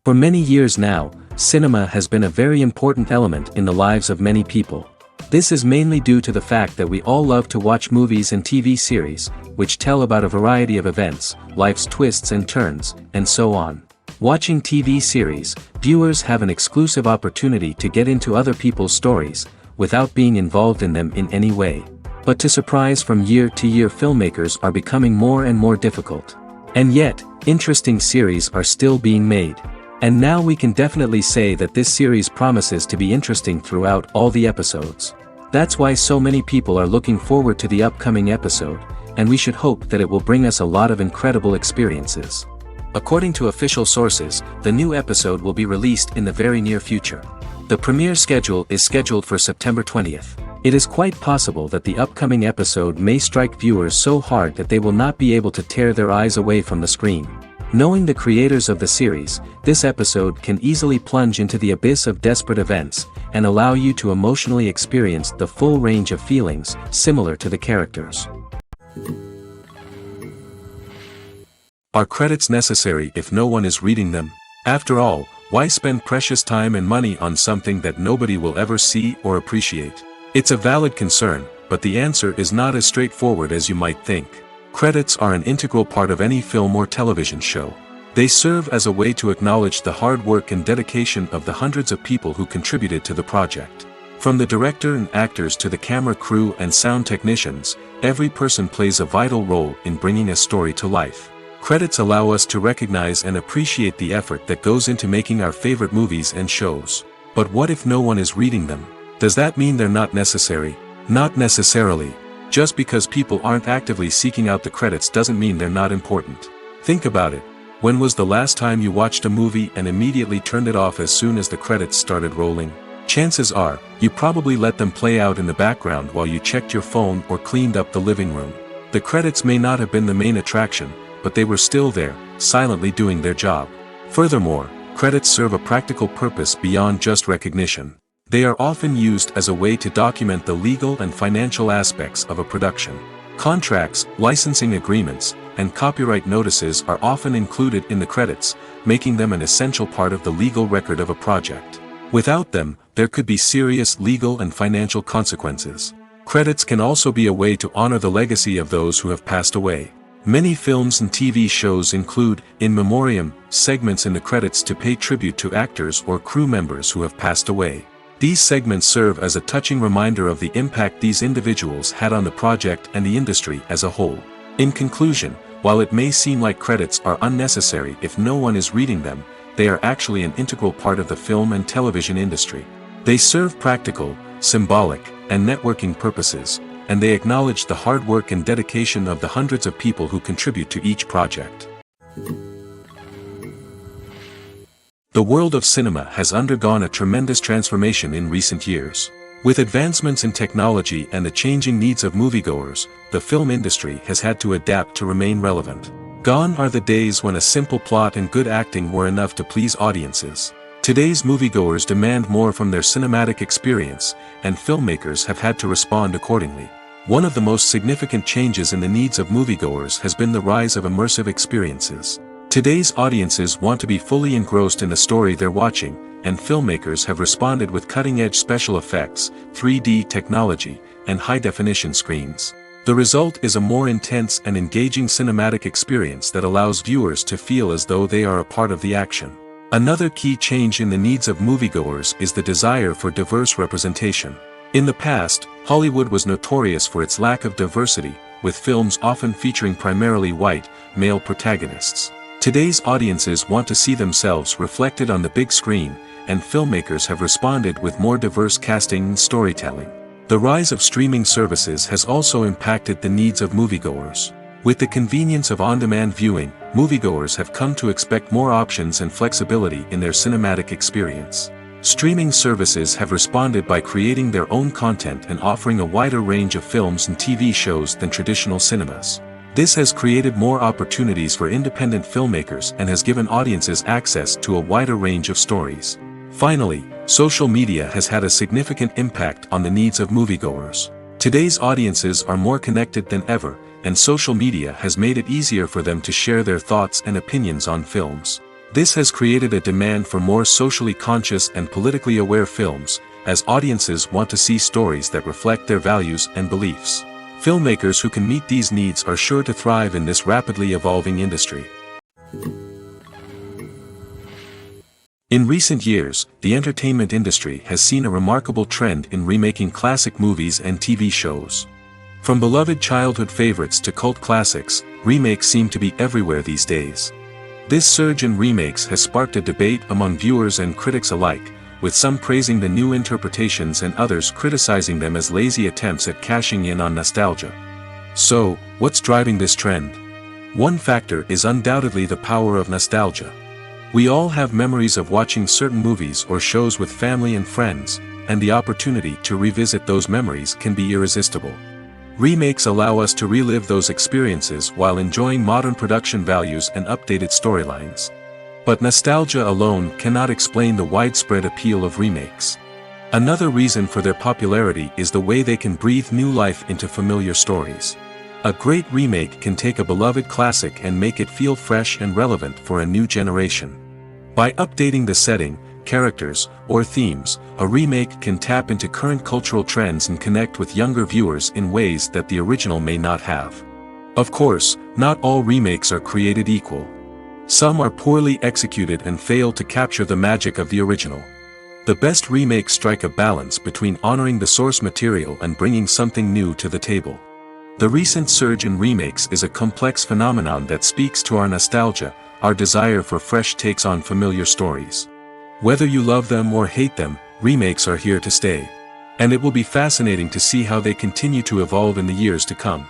For many years now, cinema has been a very important element in the lives of many people. This is mainly due to the fact that we all love to watch movies and TV series, which tell about a variety of events, life's twists and turns, and so on. Watching TV series, viewers have an exclusive opportunity to get into other people's stories, without being involved in them in any way. But to surprise from year to year, filmmakers are becoming more and more difficult. And yet, interesting series are still being made. And now we can definitely say that this series promises to be interesting throughout all the episodes. That's why so many people are looking forward to the upcoming episode, and we should hope that it will bring us a lot of incredible experiences. According to official sources, the new episode will be released in the very near future. The premiere schedule is scheduled for September 20th. It is quite possible that the upcoming episode may strike viewers so hard that they will not be able to tear their eyes away from the screen. Knowing the creators of the series, this episode can easily plunge into the abyss of desperate events, and allow you to emotionally experience the full range of feelings, similar to the characters. Are credits necessary if no one is reading them? After all, why spend precious time and money on something that nobody will ever see or appreciate? It's a valid concern, but the answer is not as straightforward as you might think. Credits are an integral part of any film or television show. They serve as a way to acknowledge the hard work and dedication of the hundreds of people who contributed to the project. From the director and actors to the camera crew and sound technicians, every person plays a vital role in bringing a story to life. Credits allow us to recognize and appreciate the effort that goes into making our favorite movies and shows. But what if no one is reading them? Does that mean they're not necessary? Not necessarily. Just because people aren't actively seeking out the credits doesn't mean they're not important. Think about it. When was the last time you watched a movie and immediately turned it off as soon as the credits started rolling? Chances are, you probably let them play out in the background while you checked your phone or cleaned up the living room. The credits may not have been the main attraction, but they were still there, silently doing their job. Furthermore, credits serve a practical purpose beyond just recognition. They are often used as a way to document the legal and financial aspects of a production. Contracts, licensing agreements, and copyright notices are often included in the credits, making them an essential part of the legal record of a project. Without them, there could be serious legal and financial consequences. Credits can also be a way to honor the legacy of those who have passed away. Many films and TV shows include, in memoriam, segments in the credits to pay tribute to actors or crew members who have passed away. These segments serve as a touching reminder of the impact these individuals had on the project and the industry as a whole. In conclusion, while it may seem like credits are unnecessary if no one is reading them, they are actually an integral part of the film and television industry. They serve practical, symbolic, and networking purposes, and they acknowledge the hard work and dedication of the hundreds of people who contribute to each project. The world of cinema has undergone a tremendous transformation in recent years. With advancements in technology and the changing needs of moviegoers, the film industry has had to adapt to remain relevant. Gone are the days when a simple plot and good acting were enough to please audiences. Today's moviegoers demand more from their cinematic experience, and filmmakers have had to respond accordingly. One of the most significant changes in the needs of moviegoers has been the rise of immersive experiences. Today's audiences want to be fully engrossed in the story they're watching, and filmmakers have responded with cutting-edge special effects, 3D technology, and high-definition screens. The result is a more intense and engaging cinematic experience that allows viewers to feel as though they are a part of the action. Another key change in the needs of moviegoers is the desire for diverse representation. In the past, Hollywood was notorious for its lack of diversity, with films often featuring primarily white, male protagonists. Today's audiences want to see themselves reflected on the big screen, and filmmakers have responded with more diverse casting and storytelling. The rise of streaming services has also impacted the needs of moviegoers. With the convenience of on-demand viewing, moviegoers have come to expect more options and flexibility in their cinematic experience. Streaming services have responded by creating their own content and offering a wider range of films and TV shows than traditional cinemas. This has created more opportunities for independent filmmakers and has given audiences access to a wider range of stories. Finally, social media has had a significant impact on the needs of moviegoers. Today's audiences are more connected than ever, and social media has made it easier for them to share their thoughts and opinions on films. This has created a demand for more socially conscious and politically aware films, as audiences want to see stories that reflect their values and beliefs. Filmmakers who can meet these needs are sure to thrive in this rapidly evolving industry. In recent years, the entertainment industry has seen a remarkable trend in remaking classic movies and TV shows. From beloved childhood favorites to cult classics, remakes seem to be everywhere these days. This surge in remakes has sparked a debate among viewers and critics alike, with some praising the new interpretations and others criticizing them as lazy attempts at cashing in on nostalgia. So, what's driving this trend? One factor is undoubtedly the power of nostalgia. We all have memories of watching certain movies or shows with family and friends, and the opportunity to revisit those memories can be irresistible. Remakes allow us to relive those experiences while enjoying modern production values and updated storylines. But nostalgia alone cannot explain the widespread appeal of remakes. Another reason for their popularity is the way they can breathe new life into familiar stories. A great remake can take a beloved classic and make it feel fresh and relevant for a new generation. By updating the setting, characters, or themes, a remake can tap into current cultural trends and connect with younger viewers in ways that the original may not have. Of course, not all remakes are created equal. Some are poorly executed and fail to capture the magic of the original. The best remakes strike a balance between honoring the source material and bringing something new to the table. The recent surge in remakes is a complex phenomenon that speaks to our nostalgia, our desire for fresh takes on familiar stories. Whether you love them or hate them, remakes are here to stay. And it will be fascinating to see how they continue to evolve in the years to come.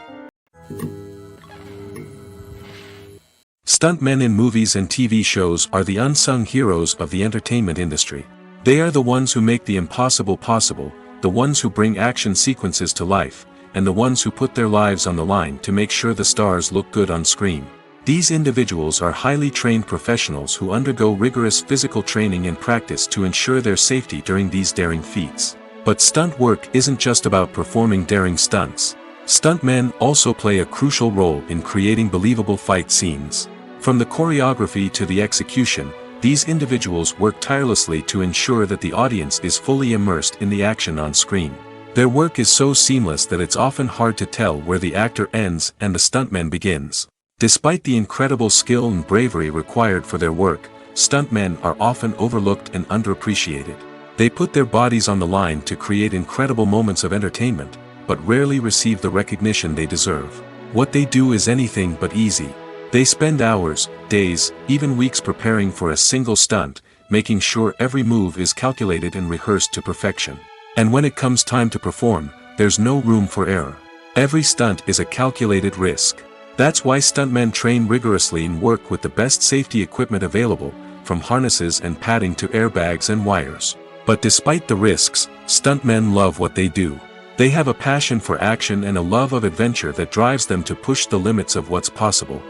Stuntmen in movies and TV shows are the unsung heroes of the entertainment industry. They are the ones who make the impossible possible, the ones who bring action sequences to life, and the ones who put their lives on the line to make sure the stars look good on screen. These individuals are highly trained professionals who undergo rigorous physical training and practice to ensure their safety during these daring feats. But stunt work isn't just about performing daring stunts. Stuntmen also play a crucial role in creating believable fight scenes. From the choreography to the execution, these individuals work tirelessly to ensure that the audience is fully immersed in the action on screen. Their work is so seamless that it's often hard to tell where the actor ends and the stuntman begins. Despite the incredible skill and bravery required for their work, stuntmen are often overlooked and underappreciated. They put their bodies on the line to create incredible moments of entertainment, but rarely receive the recognition they deserve. What they do is anything but easy. They spend hours, days, even weeks preparing for a single stunt, making sure every move is calculated and rehearsed to perfection. And when it comes time to perform, there's no room for error. Every stunt is a calculated risk. That's why stuntmen train rigorously and work with the best safety equipment available, from harnesses and padding to airbags and wires. But despite the risks, stuntmen love what they do. They have a passion for action and a love of adventure that drives them to push the limits of what's possible.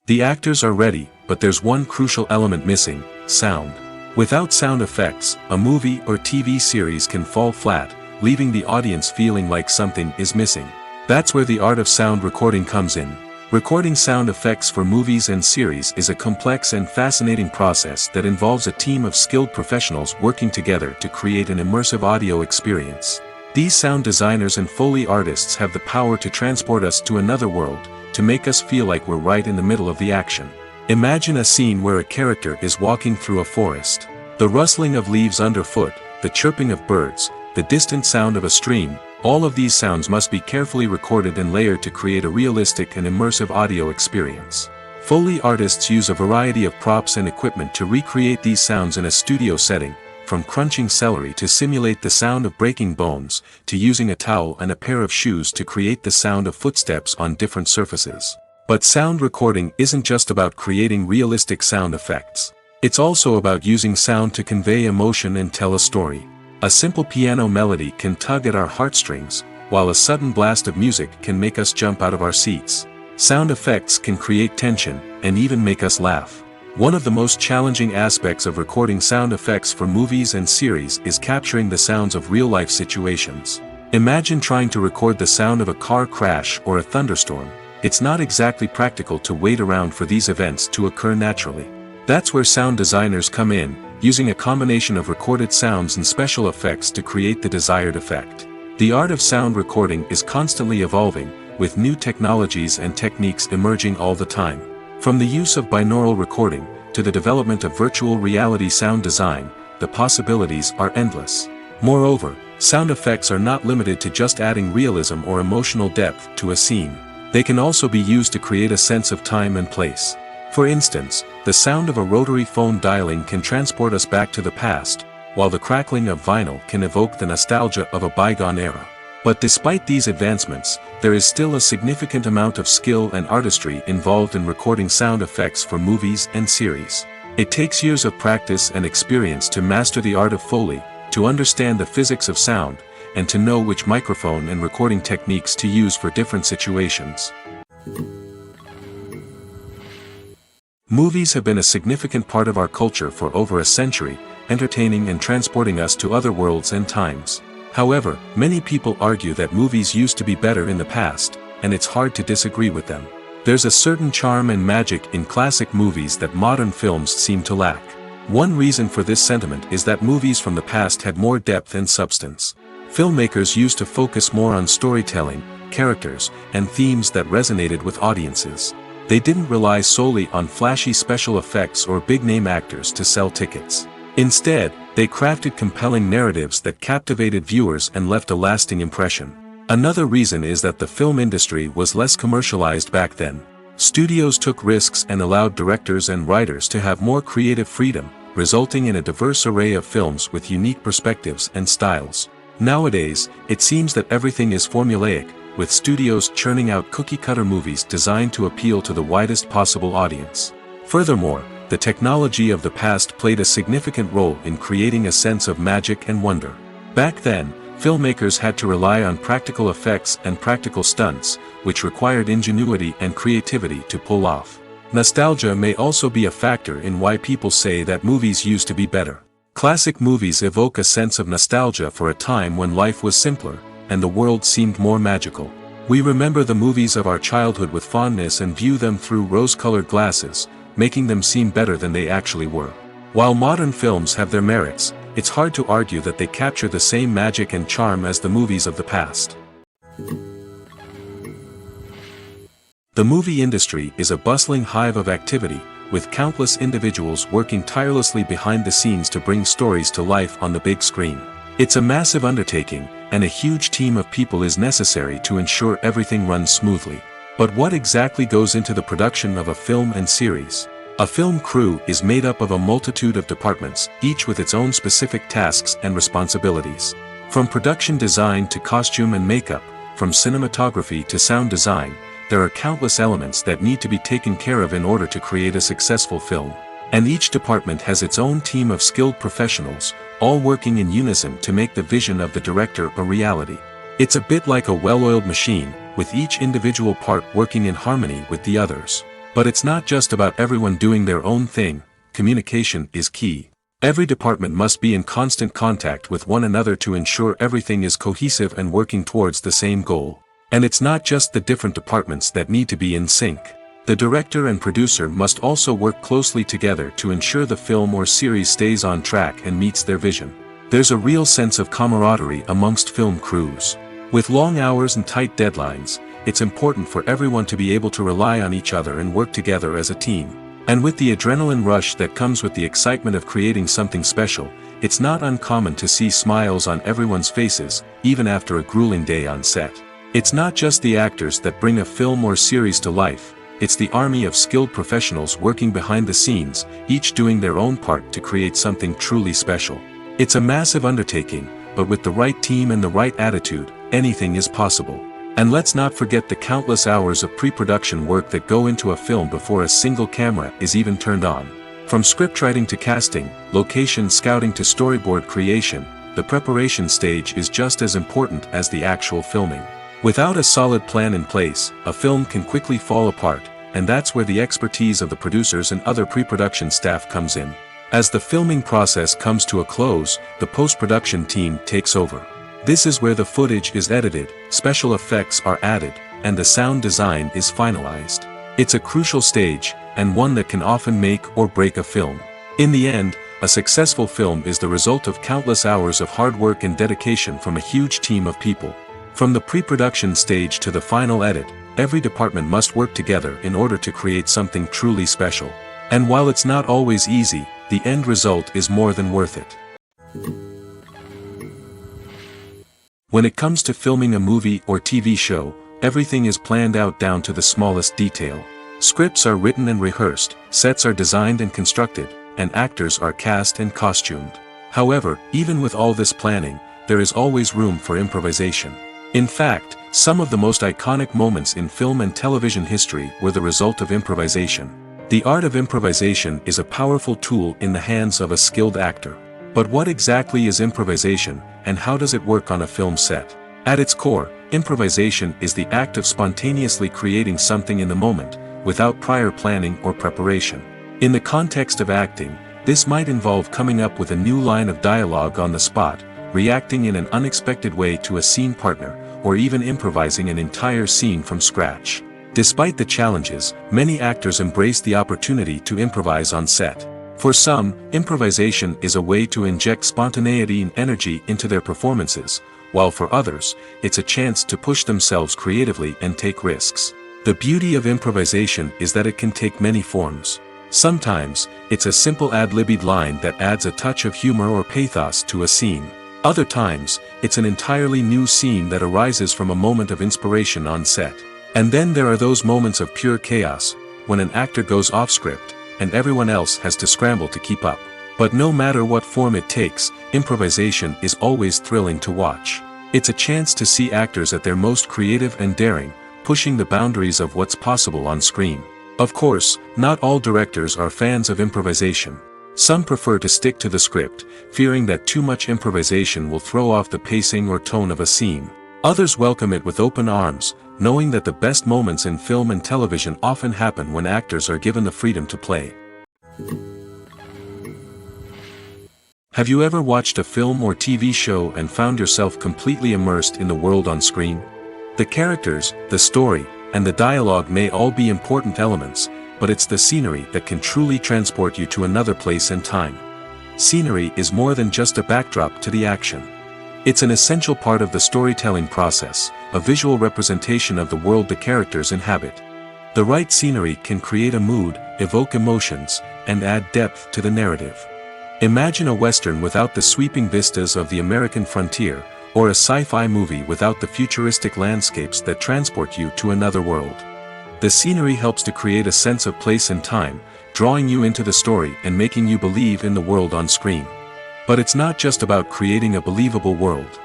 The actors are ready, but there's one crucial element missing: sound. Without sound effects, a movie or TV series can fall flat, leaving the audience feeling like something is missing. That's where the art of sound recording comes in. Recording sound effects for movies and series is a complex and fascinating process that involves a team of skilled professionals working together to create an immersive audio experience. These sound designers and Foley artists have the power to transport us to another world, to make us feel like we're right in the middle of the action. Imagine a scene where a character is walking through a forest. The rustling of leaves underfoot, the chirping of birds, the distant sound of a stream, all of these sounds must be carefully recorded and layered to create a realistic and immersive audio experience. Foley artists use a variety of props and equipment to recreate these sounds in a studio setting, from crunching celery to simulate the sound of breaking bones, to using a towel and a pair of shoes to create the sound of footsteps on different surfaces. But sound recording isn't just about creating realistic sound effects. It's also about using sound to convey emotion and tell a story. A simple piano melody can tug at our heartstrings, while a sudden blast of music can make us jump out of our seats. Sound effects can create tension, and even make us laugh. One of the most challenging aspects of recording sound effects for movies and series is capturing the sounds of real-life situations. Imagine trying to record the sound of a car crash or a thunderstorm. It's not exactly practical to wait around for these events to occur naturally. That's where sound designers come in, using a combination of recorded sounds and special effects to create the desired effect. The art of sound recording is constantly evolving, with new technologies and techniques emerging all the time. From the use of binaural recording, to the development of virtual reality sound design, the possibilities are endless. Moreover, sound effects are not limited to just adding realism or emotional depth to a scene. They can also be used to create a sense of time and place. For instance, the sound of a rotary phone dialing can transport us back to the past, while the crackling of vinyl can evoke the nostalgia of a bygone era. But despite these advancements, there is still a significant amount of skill and artistry involved in recording sound effects for movies and series. It takes years of practice and experience to master the art of Foley, to understand the physics of sound, and to know which microphone and recording techniques to use for different situations. Movies have been a significant part of our culture for over a century, entertaining and transporting us to other worlds and times. However, many people argue that movies used to be better in the past, and it's hard to disagree with them. There's a certain charm and magic in classic movies that modern films seem to lack. One reason for this sentiment is that movies from the past had more depth and substance. Filmmakers used to focus more on storytelling, characters, and themes that resonated with audiences. They didn't rely solely on flashy special effects or big-name actors to sell tickets. Instead, they crafted compelling narratives that captivated viewers and left a lasting impression. Another reason is that the film industry was less commercialized back then. Studios took risks and allowed directors and writers to have more creative freedom, resulting in a diverse array of films with unique perspectives and styles. Nowadays, it seems that everything is formulaic, with studios churning out cookie-cutter movies designed to appeal to the widest possible audience. Furthermore, the technology of the past played a significant role in creating a sense of magic and wonder. Back then, filmmakers had to rely on practical effects and practical stunts, which required ingenuity and creativity to pull off. Nostalgia may also be a factor in why people say that movies used to be better. Classic movies evoke a sense of nostalgia for a time when life was simpler, and the world seemed more magical. We remember the movies of our childhood with fondness and view them through rose-colored glasses, making them seem better than they actually were. While modern films have their merits, it's hard to argue that they capture the same magic and charm as the movies of the past. The movie industry is a bustling hive of activity, with countless individuals working tirelessly behind the scenes to bring stories to life on the big screen. It's a massive undertaking, and a huge team of people is necessary to ensure everything runs smoothly. But what exactly goes into the production of a film and series? A film crew is made up of a multitude of departments, each with its own specific tasks and responsibilities. From production design to costume and makeup, from cinematography to sound design, there are countless elements that need to be taken care of in order to create a successful film. And each department has its own team of skilled professionals, all working in unison to make the vision of the director a reality. It's a bit like a well-oiled machine, with each individual part working in harmony with the others. But it's not just about everyone doing their own thing. Communication is key. Every department must be in constant contact with one another to ensure everything is cohesive and working towards the same goal. And it's not just the different departments that need to be in sync. The director and producer must also work closely together to ensure the film or series stays on track and meets their vision. There's a real sense of camaraderie amongst film crews. With long hours and tight deadlines, it's important for everyone to be able to rely on each other and work together as a team. And with the adrenaline rush that comes with the excitement of creating something special, it's not uncommon to see smiles on everyone's faces, even after a grueling day on set. It's not just the actors that bring a film or series to life, it's the army of skilled professionals working behind the scenes, each doing their own part to create something truly special. It's a massive undertaking, but with the right team and the right attitude, anything is possible. And let's not forget the countless hours of pre-production work that go into a film before a single camera is even turned on. From scriptwriting to casting, location scouting to storyboard creation, the preparation stage is just as important as the actual filming. Without a solid plan in place, a film can quickly fall apart, and that's where the expertise of the producers and other pre-production staff comes in. As the filming process comes to a close, the post-production team takes over. This is where the footage is edited, special effects are added, and the sound design is finalized. It's a crucial stage, and one that can often make or break a film. In the end, a successful film is the result of countless hours of hard work and dedication from a huge team of people. From the pre-production stage to the final edit, every department must work together in order to create something truly special. And while it's not always easy, the end result is more than worth it. When it comes to filming a movie or TV show, everything is planned out down to the smallest detail. Scripts are written and rehearsed, sets are designed and constructed, and actors are cast and costumed. However, even with all this planning, there is always room for improvisation. In fact, some of the most iconic moments in film and television history were the result of improvisation. The art of improvisation is a powerful tool in the hands of a skilled actor. But what exactly is improvisation, and how does it work on a film set? At its core, improvisation is the act of spontaneously creating something in the moment, without prior planning or preparation. In the context of acting, this might involve coming up with a new line of dialogue on the spot, reacting in an unexpected way to a scene partner, or even improvising an entire scene from scratch. Despite the challenges, many actors embrace the opportunity to improvise on set. For some, improvisation is a way to inject spontaneity and energy into their performances, while for others, it's a chance to push themselves creatively and take risks. The beauty of improvisation is that it can take many forms. Sometimes, it's a simple ad-libbed line that adds a touch of humor or pathos to a scene. Other times, it's an entirely new scene that arises from a moment of inspiration on set. And then there are those moments of pure chaos, when an actor goes off script, and everyone else has to scramble to keep up. But no matter what form it takes, improvisation is always thrilling to watch. It's a chance to see actors at their most creative and daring, pushing the boundaries of what's possible on screen. Of course, not all directors are fans of improvisation. Some prefer to stick to the script, fearing that too much improvisation will throw off the pacing or tone of a scene. Others welcome it with open arms, knowing that the best moments in film and television often happen when actors are given the freedom to play. Have you ever watched a film or TV show and found yourself completely immersed in the world on screen? The characters, the story, and the dialogue may all be important elements, but it's the scenery that can truly transport you to another place and time. Scenery is more than just a backdrop to the action. It's an essential part of the storytelling process, a visual representation of the world the characters inhabit. The right scenery can create a mood, evoke emotions, and add depth to the narrative. Imagine a Western without the sweeping vistas of the American frontier, or a sci-fi movie without the futuristic landscapes that transport you to another world. The scenery helps to create a sense of place and time, drawing you into the story and making you believe in the world on screen. But it's not just about creating a believable world.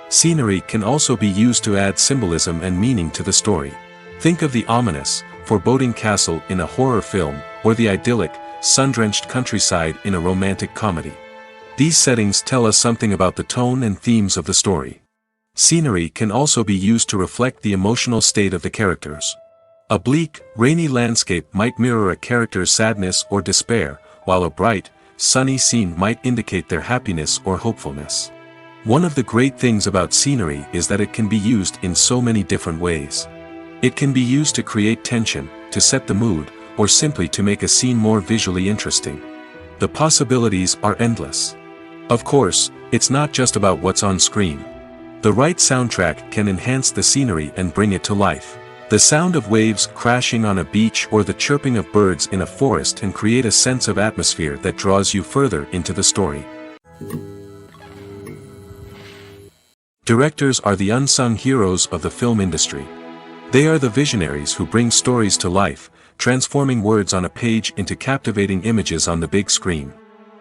Scenery can also be used to add symbolism and meaning to the story. Think of the ominous, foreboding castle in a horror film, or the idyllic, sun-drenched countryside in a romantic comedy. These settings tell us something about the tone and themes of the story. Scenery can also be used to reflect the emotional state of the characters. A bleak, rainy landscape might mirror a character's sadness or despair, while a bright, sunny scene might indicate their happiness or hopefulness. One of the great things about scenery is that it can be used in so many different ways. It can be used to create tension, to set the mood, or simply to make a scene more visually interesting. The possibilities are endless. Of course, it's not just about what's on screen. The right soundtrack can enhance the scenery and bring it to life. The sound of waves crashing on a beach or the chirping of birds in a forest can create a sense of atmosphere that draws you further into the story. Directors are the unsung heroes of the film industry. They are the visionaries who bring stories to life, transforming words on a page into captivating images on the big screen.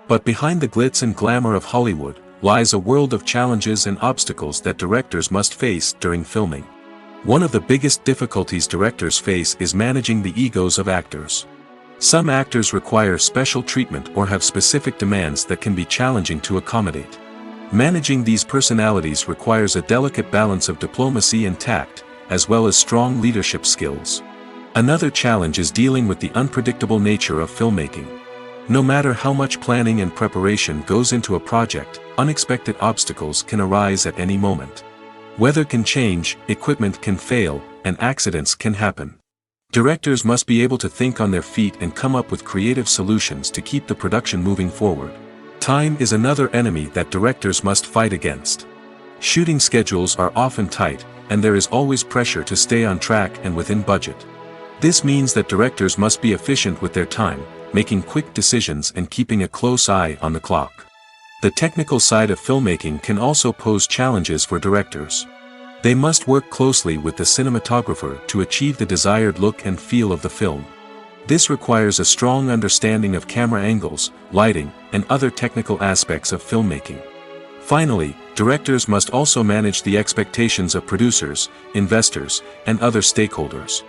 But behind the glitz and glamour of Hollywood lies a world of challenges and obstacles that directors must face during filming. One of the biggest difficulties directors face is managing the egos of actors. Some actors require special treatment or have specific demands that can be challenging to accommodate. Managing these personalities requires a delicate balance of diplomacy and tact, as well as strong leadership skills. Another challenge is dealing with the unpredictable nature of filmmaking. No matter how much planning and preparation goes into a project, unexpected obstacles can arise at any moment. Weather can change, equipment can fail, and accidents can happen. Directors must be able to think on their feet and come up with creative solutions to keep the production moving forward. Time is another enemy that directors must fight against. Shooting schedules are often tight, and there is always pressure to stay on track and within budget. This means that directors must be efficient with their time, making quick decisions and keeping a close eye on the clock. The technical side of filmmaking can also pose challenges for directors. They must work closely with the cinematographer to achieve the desired look and feel of the film. This requires a strong understanding of camera angles, lighting, and other technical aspects of filmmaking. Finally, directors must also manage the expectations of producers, investors, and other stakeholders.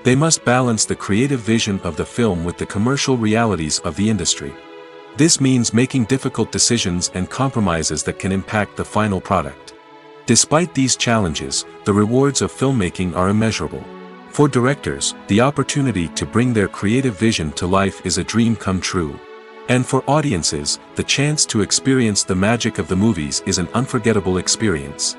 They must balance the creative vision of the film with the commercial realities of the industry. This means making difficult decisions and compromises that can impact the final product. Despite these challenges, the rewards of filmmaking are immeasurable. For directors, the opportunity to bring their creative vision to life is a dream come true. And for audiences, the chance to experience the magic of the movies is an unforgettable experience.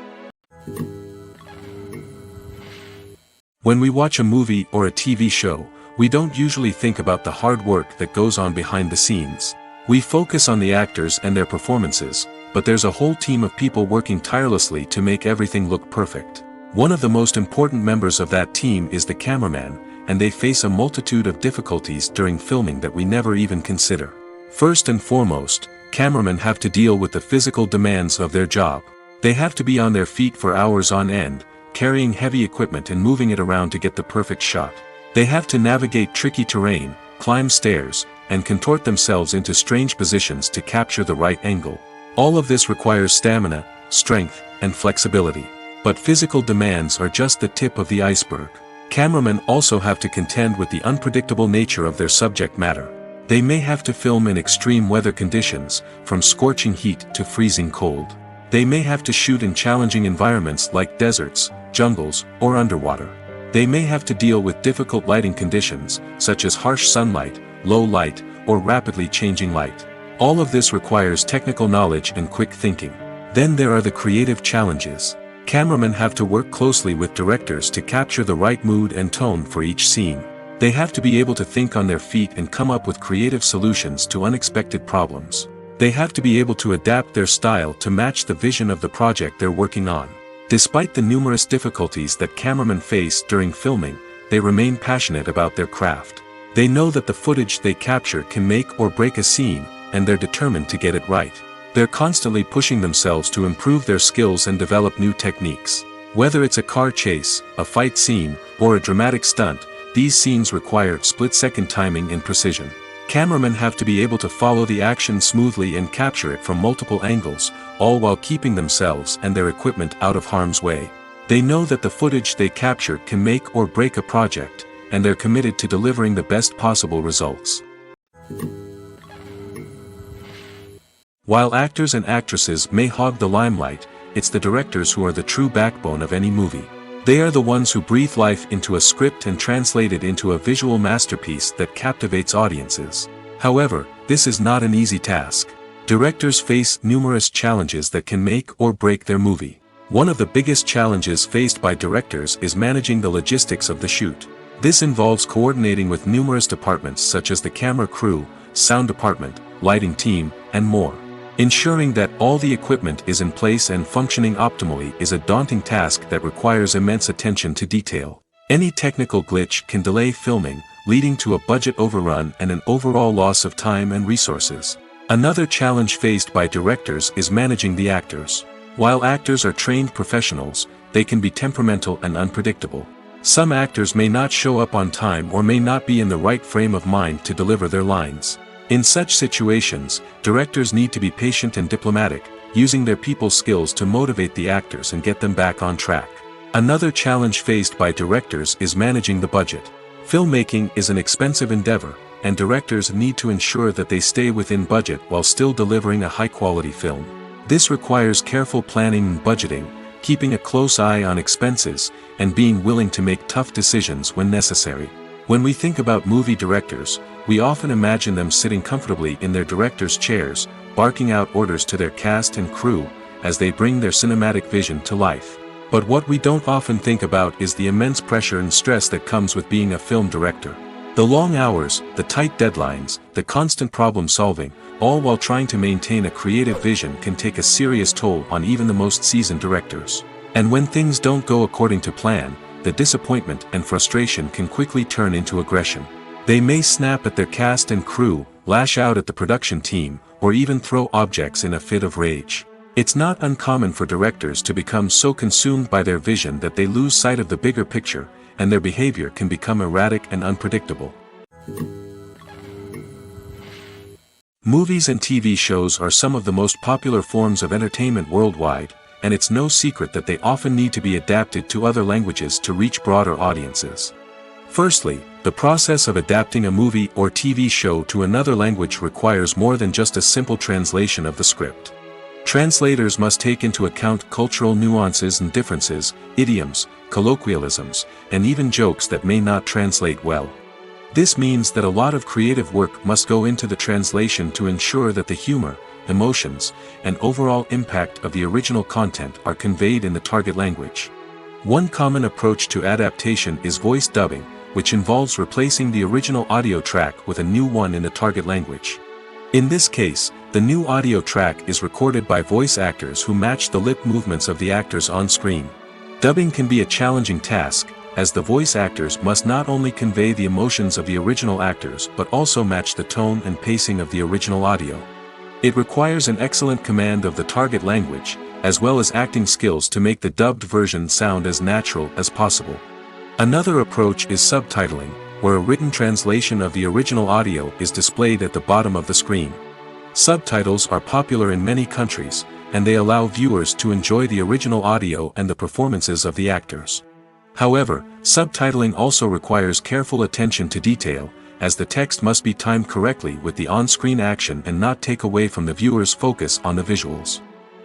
When we watch a movie or a TV show, we don't usually think about the hard work that goes on behind the scenes. We focus on the actors and their performances, but there's a whole team of people working tirelessly to make everything look perfect. One of the most important members of that team is the cameraman, and they face a multitude of difficulties during filming that we never even consider. First and foremost, cameramen have to deal with the physical demands of their job. They have to be on their feet for hours on end, carrying heavy equipment and moving it around to get the perfect shot. They have to navigate tricky terrain, climb stairs, and contort themselves into strange positions to capture the right angle. All of this requires stamina, strength, and flexibility. But physical demands are just the tip of the iceberg. Cameramen also have to contend with the unpredictable nature of their subject matter. They may have to film in extreme weather conditions, from scorching heat to freezing cold. They may have to shoot in challenging environments like deserts, jungles, or underwater. They may have to deal with difficult lighting conditions, such as harsh sunlight, low light, or rapidly changing light. All of this requires technical knowledge and quick thinking. Then there are the creative challenges. Cameramen have to work closely with directors to capture the right mood and tone for each scene. They have to be able to think on their feet and come up with creative solutions to unexpected problems. They have to be able to adapt their style to match the vision of the project they're working on. Despite the numerous difficulties that cameramen face during filming, they remain passionate about their craft. They know that the footage they capture can make or break a scene, and they're determined to get it right. They're constantly pushing themselves to improve their skills and develop new techniques. Whether it's a car chase, a fight scene, or a dramatic stunt, these scenes require split-second timing and precision. Cameramen have to be able to follow the action smoothly and capture it from multiple angles, all while keeping themselves and their equipment out of harm's way. They know that the footage they capture can make or break a project, and they're committed to delivering the best possible results. While actors and actresses may hog the limelight, it's the directors who are the true backbone of any movie. They are the ones who breathe life into a script and translate it into a visual masterpiece that captivates audiences. However, this is not an easy task. Directors face numerous challenges that can make or break their movie. One of the biggest challenges faced by directors is managing the logistics of the shoot. This involves coordinating with numerous departments such as the camera crew, sound department, lighting team, and more. Ensuring that all the equipment is in place and functioning optimally is a daunting task that requires immense attention to detail. Any technical glitch can delay filming, leading to a budget overrun and an overall loss of time and resources. Another challenge faced by directors is managing the actors. While actors are trained professionals, they can be temperamental and unpredictable. Some actors may not show up on time or may not be in the right frame of mind to deliver their lines. In such situations, directors need to be patient and diplomatic, using their people skills to motivate the actors and get them back on track. Another challenge faced by directors is managing the budget. Filmmaking is an expensive endeavor, and directors need to ensure that they stay within budget while still delivering a high-quality film. This requires careful planning and budgeting, keeping a close eye on expenses, and being willing to make tough decisions when necessary. When we think about movie directors, we often imagine them sitting comfortably in their director's chairs, barking out orders to their cast and crew, as they bring their cinematic vision to life. But what we don't often think about is the immense pressure and stress that comes with being a film director. The long hours, the tight deadlines, the constant problem solving, all while trying to maintain a creative vision can take a serious toll on even the most seasoned directors. And when things don't go according to plan, the disappointment and frustration can quickly turn into aggression. They may snap at their cast and crew, lash out at the production team, or even throw objects in a fit of rage. It's not uncommon for directors to become so consumed by their vision that they lose sight of the bigger picture, and their behavior can become erratic and unpredictable. Movies and TV shows are some of the most popular forms of entertainment worldwide, and it's no secret that they often need to be adapted to other languages to reach broader audiences. Firstly, the process of adapting a movie or TV show to another language requires more than just a simple translation of the script. Translators must take into account cultural nuances and differences, idioms, colloquialisms, and even jokes that may not translate well. This means that a lot of creative work must go into the translation to ensure that the humor, emotions, and overall impact of the original content are conveyed in the target language. One common approach to adaptation is voice dubbing, which involves replacing the original audio track with a new one in the target language. In this case, the new audio track is recorded by voice actors who match the lip movements of the actors on screen. Dubbing can be a challenging task, as the voice actors must not only convey the emotions of the original actors but also match the tone and pacing of the original audio. It requires an excellent command of the target language, as well as acting skills to make the dubbed version sound as natural as possible. Another approach is subtitling, where a written translation of the original audio is displayed at the bottom of the screen. Subtitles are popular in many countries, and they allow viewers to enjoy the original audio and the performances of the actors. However, subtitling also requires careful attention to detail, as the text must be timed correctly with the on-screen action and not take away from the viewer's focus on the visuals.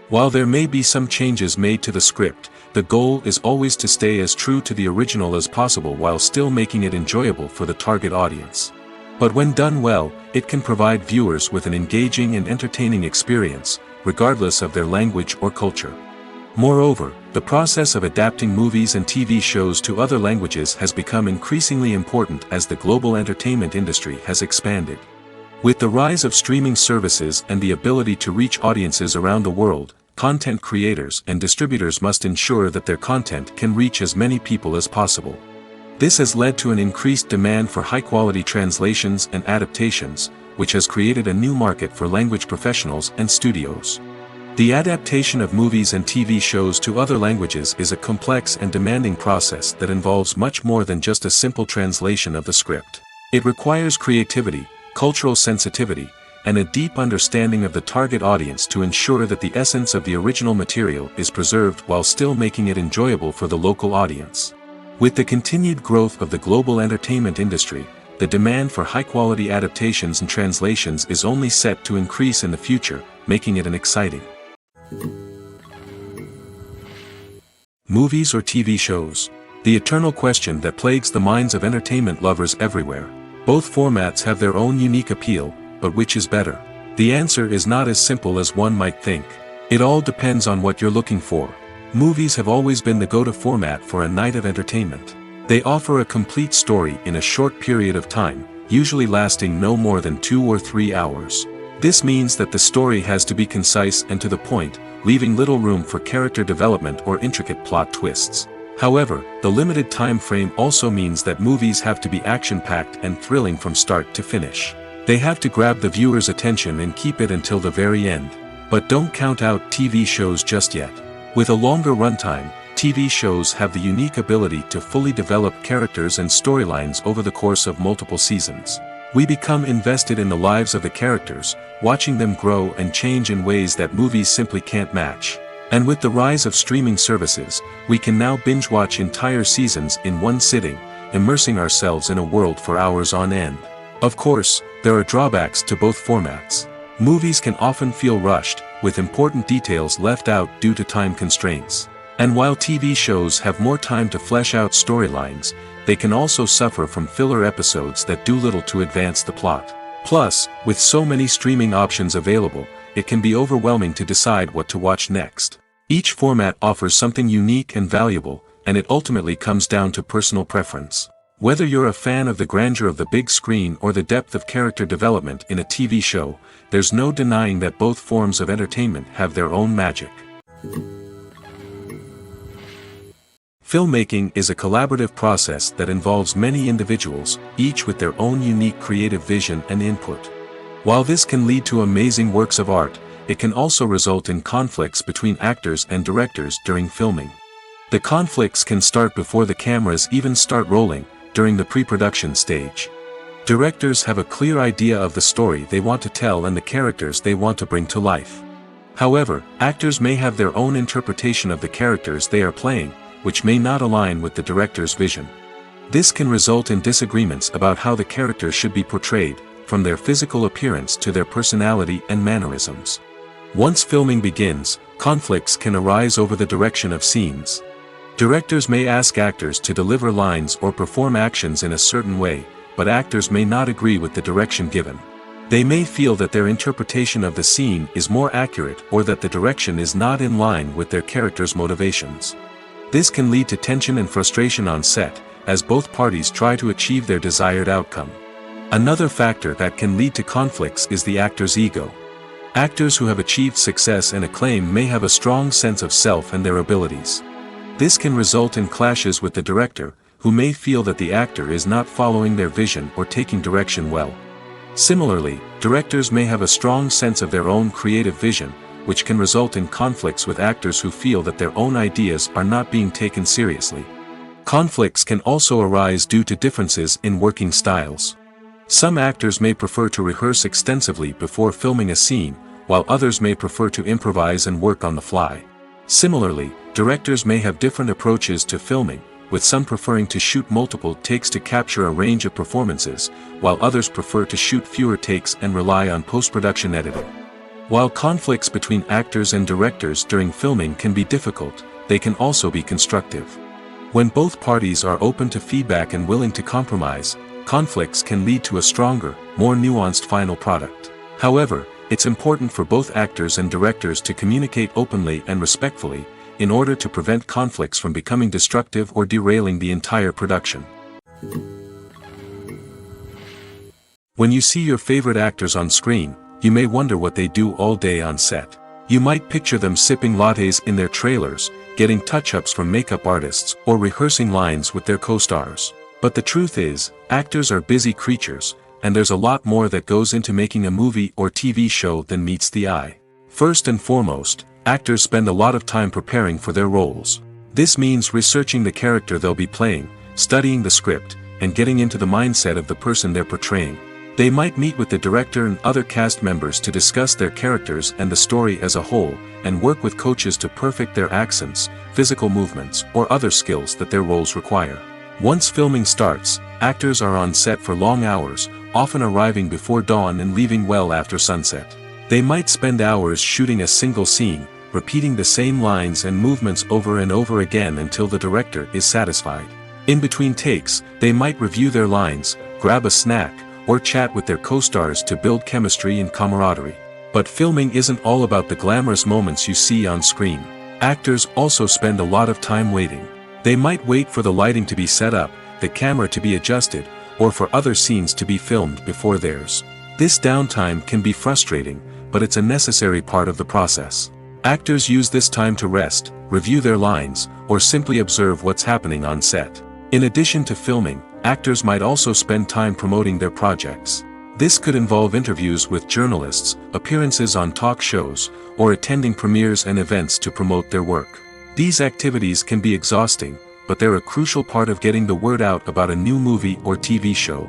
While there may be some changes made to the script, the goal is always to stay as true to the original as possible while still making it enjoyable for the target audience. But when done well, it can provide viewers with an engaging and entertaining experience, regardless of their language or culture. Moreover, the process of adapting movies and TV shows to other languages has become increasingly important as the global entertainment industry has expanded. With the rise of streaming services and the ability to reach audiences around the world, content creators and distributors must ensure that their content can reach as many people as possible. This has led to an increased demand for high-quality translations and adaptations, which has created a new market for language professionals and studios. The adaptation of movies and TV shows to other languages is a complex and demanding process that involves much more than just a simple translation of the script. It requires creativity, cultural sensitivity, and a deep understanding of the target audience to ensure that the essence of the original material is preserved while still making it enjoyable for the local audience. With the continued growth of the global entertainment industry, the demand for high-quality adaptations and translations is only set to increase in the future, making it an exciting movies or TV shows. The eternal question that plagues the minds of entertainment lovers everywhere. Both formats have their own unique appeal, but which is better? The answer is not as simple as one might think. It all depends on what you're looking for. Movies have always been the go-to format for a night of entertainment. They offer a complete story in a short period of time, usually lasting no more than 2 or 3 hours. This means that the story has to be concise and to the point, leaving little room for character development or intricate plot twists. However, the limited time frame also means that movies have to be action-packed and thrilling from start to finish. They have to grab the viewer's attention and keep it until the very end. But don't count out TV shows just yet. With a longer runtime, TV shows have the unique ability to fully develop characters and storylines over the course of multiple seasons. We become invested in the lives of the characters, watching them grow and change in ways that movies simply can't match. And with the rise of streaming services, we can now binge-watch entire seasons in one sitting, immersing ourselves in a world for hours on end. Of course, there are drawbacks to both formats. Movies can often feel rushed, with important details left out due to time constraints. And while TV shows have more time to flesh out storylines, they can also suffer from filler episodes that do little to advance the plot. Plus, with so many streaming options available, it can be overwhelming to decide what to watch next. Each format offers something unique and valuable, and it ultimately comes down to personal preference. Whether you're a fan of the grandeur of the big screen or the depth of character development in a TV show, there's no denying that both forms of entertainment have their own magic. Filmmaking is a collaborative process that involves many individuals, each with their own unique creative vision and input. While this can lead to amazing works of art, it can also result in conflicts between actors and directors during filming. The conflicts can start before the cameras even start rolling, during the pre-production stage. Directors have a clear idea of the story they want to tell and the characters they want to bring to life. However, actors may have their own interpretation of the characters they are playing, which may not align with the director's vision. This can result in disagreements about how the characters should be portrayed, from their physical appearance to their personality and mannerisms. Once filming begins, conflicts can arise over the direction of scenes. Directors may ask actors to deliver lines or perform actions in a certain way, but actors may not agree with the direction given. They may feel that their interpretation of the scene is more accurate or that the direction is not in line with their character's motivations. This can lead to tension and frustration on set, as both parties try to achieve their desired outcome. Another factor that can lead to conflicts is the actor's ego. Actors who have achieved success and acclaim may have a strong sense of self and their abilities. This can result in clashes with the director, who may feel that the actor is not following their vision or taking direction well. Similarly, directors may have a strong sense of their own creative vision, which can result in conflicts with actors who feel that their own ideas are not being taken seriously. Conflicts can also arise due to differences in working styles. Some actors may prefer to rehearse extensively before filming a scene, while others may prefer to improvise and work on the fly. Similarly, directors may have different approaches to filming, with some preferring to shoot multiple takes to capture a range of performances, while others prefer to shoot fewer takes and rely on post-production editing. While conflicts between actors and directors during filming can be difficult, they can also be constructive. When both parties are open to feedback and willing to compromise, conflicts can lead to a stronger, more nuanced final product. However, it's important for both actors and directors to communicate openly and respectfully, in order to prevent conflicts from becoming destructive or derailing the entire production. When you see your favorite actors on screen, you may wonder what they do all day on set. You might picture them sipping lattes in their trailers, getting touch-ups from makeup artists, or rehearsing lines with their co-stars. But the truth is, actors are busy creatures, and there's a lot more that goes into making a movie or TV show than meets the eye. First and foremost, actors spend a lot of time preparing for their roles. This means researching the character they'll be playing, studying the script, and getting into the mindset of the person they're portraying. They might meet with the director and other cast members to discuss their characters and the story as a whole, and work with coaches to perfect their accents, physical movements, or other skills that their roles require. Once filming starts, actors are on set for long hours, often arriving before dawn and leaving well after sunset. They might spend hours shooting a single scene, repeating the same lines and movements over and over again until the director is satisfied. In between takes, they might review their lines, grab a snack, or chat with their co-stars to build chemistry and camaraderie. But filming isn't all about the glamorous moments you see on screen. Actors also spend a lot of time waiting. They might wait for the lighting to be set up, the camera to be adjusted, or for other scenes to be filmed before theirs. This downtime can be frustrating, but it's a necessary part of the process. Actors use this time to rest, review their lines, or simply observe what's happening on set. In addition to filming, actors might also spend time promoting their projects. This could involve interviews with journalists, appearances on talk shows, or attending premieres and events to promote their work. These activities can be exhausting, but they're a crucial part of getting the word out about a new movie or TV show.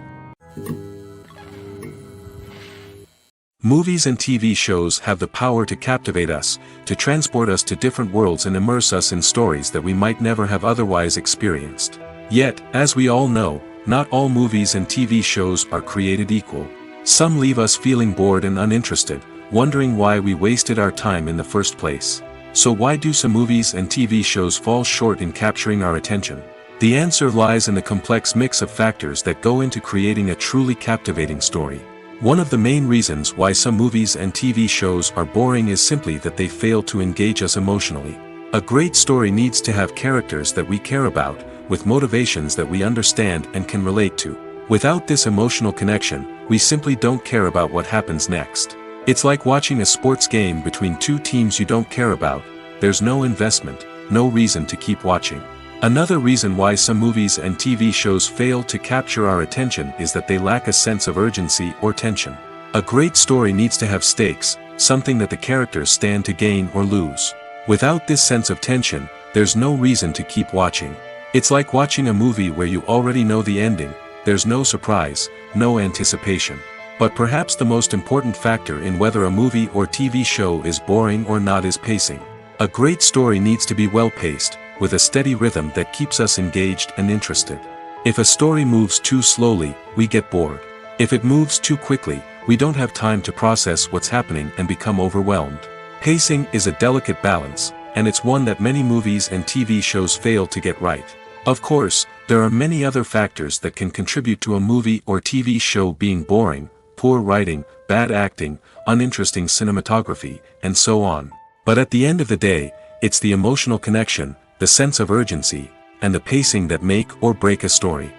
Movies and TV shows have the power to captivate us, to transport us to different worlds and immerse us in stories that we might never have otherwise experienced. Yet, as we all know, not all movies and TV shows are created equal. Some leave us feeling bored and uninterested, wondering why we wasted our time in the first place. So why do some movies and TV shows fall short in capturing our attention? The answer lies in the complex mix of factors that go into creating a truly captivating story. One of the main reasons why some movies and TV shows are boring is simply that they fail to engage us emotionally. A great story needs to have characters that we care about, with motivations that we understand and can relate to. Without this emotional connection, we simply don't care about what happens next. It's like watching a sports game between two teams you don't care about. There's no investment, no reason to keep watching. Another reason why some movies and TV shows fail to capture our attention is that they lack a sense of urgency or tension. A great story needs to have stakes, something that the characters stand to gain or lose. Without this sense of tension, there's no reason to keep watching. It's like watching a movie where you already know the ending. There's no surprise, no anticipation. But perhaps the most important factor in whether a movie or TV show is boring or not is pacing. A great story needs to be well-paced, with a steady rhythm that keeps us engaged and interested. If a story moves too slowly, we get bored. If it moves too quickly, we don't have time to process what's happening and become overwhelmed. Pacing is a delicate balance, and it's one that many movies and TV shows fail to get right. Of course, there are many other factors that can contribute to a movie or TV show being boring: poor writing, bad acting, uninteresting cinematography, and so on. But at the end of the day, it's the emotional connection, the sense of urgency, and the pacing that make or break a story.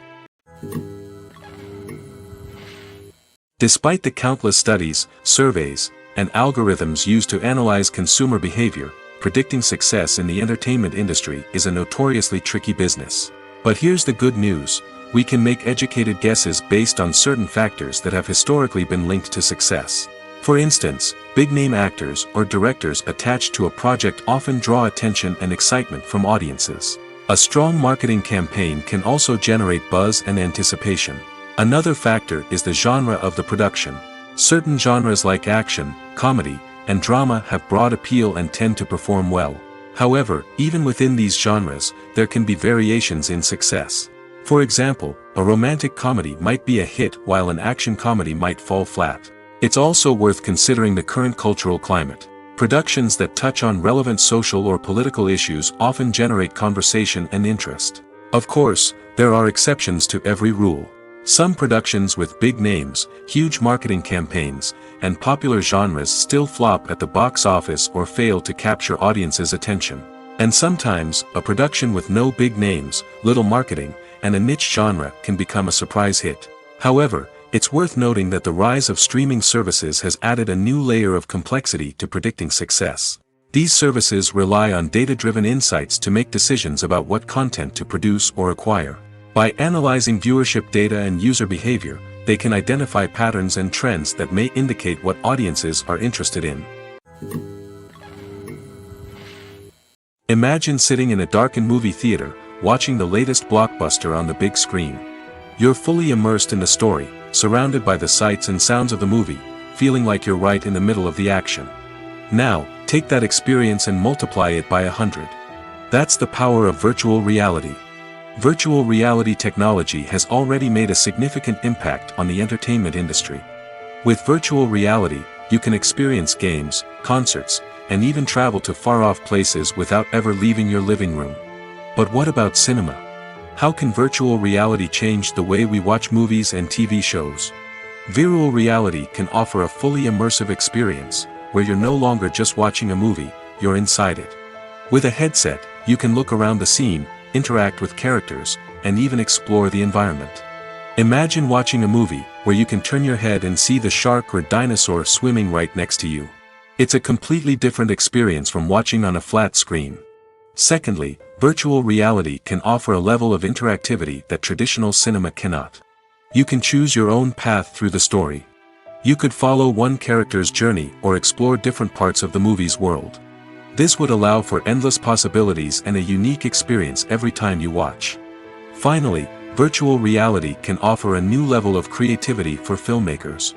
Despite the countless studies, surveys, and algorithms used to analyze consumer behavior, predicting success in the entertainment industry is a notoriously tricky business. But here's the good news: we can make educated guesses based on certain factors that have historically been linked to success. For instance, big-name actors or directors attached to a project often draw attention and excitement from audiences. A strong marketing campaign can also generate buzz and anticipation. Another factor is the genre of the production. Certain genres like action, comedy, and drama have broad appeal and tend to perform well. However, even within these genres, there can be variations in success. For example, a romantic comedy might be a hit while an action comedy might fall flat. It's also worth considering the current cultural climate. Productions that touch on relevant social or political issues often generate conversation and interest. Of course, there are exceptions to every rule. Some productions with big names, huge marketing campaigns, and popular genres still flop at the box office or fail to capture audiences' attention. And sometimes, a production with no big names, little marketing, and a niche genre can become a surprise hit. However, it's worth noting that the rise of streaming services has added a new layer of complexity to predicting success. These services rely on data-driven insights to make decisions about what content to produce or acquire. By analyzing viewership data and user behavior, they can identify patterns and trends that may indicate what audiences are interested in. Imagine sitting in a darkened movie theater, watching the latest blockbuster on the big screen. You're fully immersed in the story, surrounded by the sights and sounds of the movie, feeling like you're right in the middle of the action. Now, take that experience and multiply it by 100. That's the power of virtual reality. Virtual reality technology has already made a significant impact on the entertainment industry. With virtual reality, you can experience games, concerts, and even travel to far-off places without ever leaving your living room. But what about cinema? How can virtual reality change the way we watch movies and TV shows? Virtual reality can offer a fully immersive experience, where you're no longer just watching a movie, you're inside it. With a headset, you can look around the scene, interact with characters, and even explore the environment. Imagine watching a movie where you can turn your head and see the shark or dinosaur swimming right next to you. It's a completely different experience from watching on a flat screen. Secondly, virtual reality can offer a level of interactivity that traditional cinema cannot. You can choose your own path through the story. You could follow one character's journey or explore different parts of the movie's world. This would allow for endless possibilities and a unique experience every time you watch. Finally, virtual reality can offer a new level of creativity for filmmakers.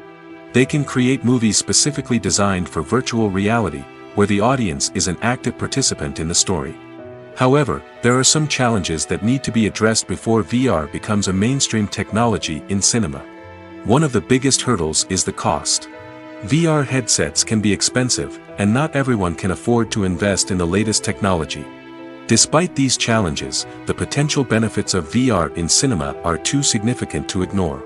They can create movies specifically designed for virtual reality, where the audience is an active participant in the story. However, there are some challenges that need to be addressed before VR becomes a mainstream technology in cinema. One of the biggest hurdles is the cost. VR headsets can be expensive, and not everyone can afford to invest in the latest technology. Despite these challenges, the potential benefits of VR in cinema are too significant to ignore.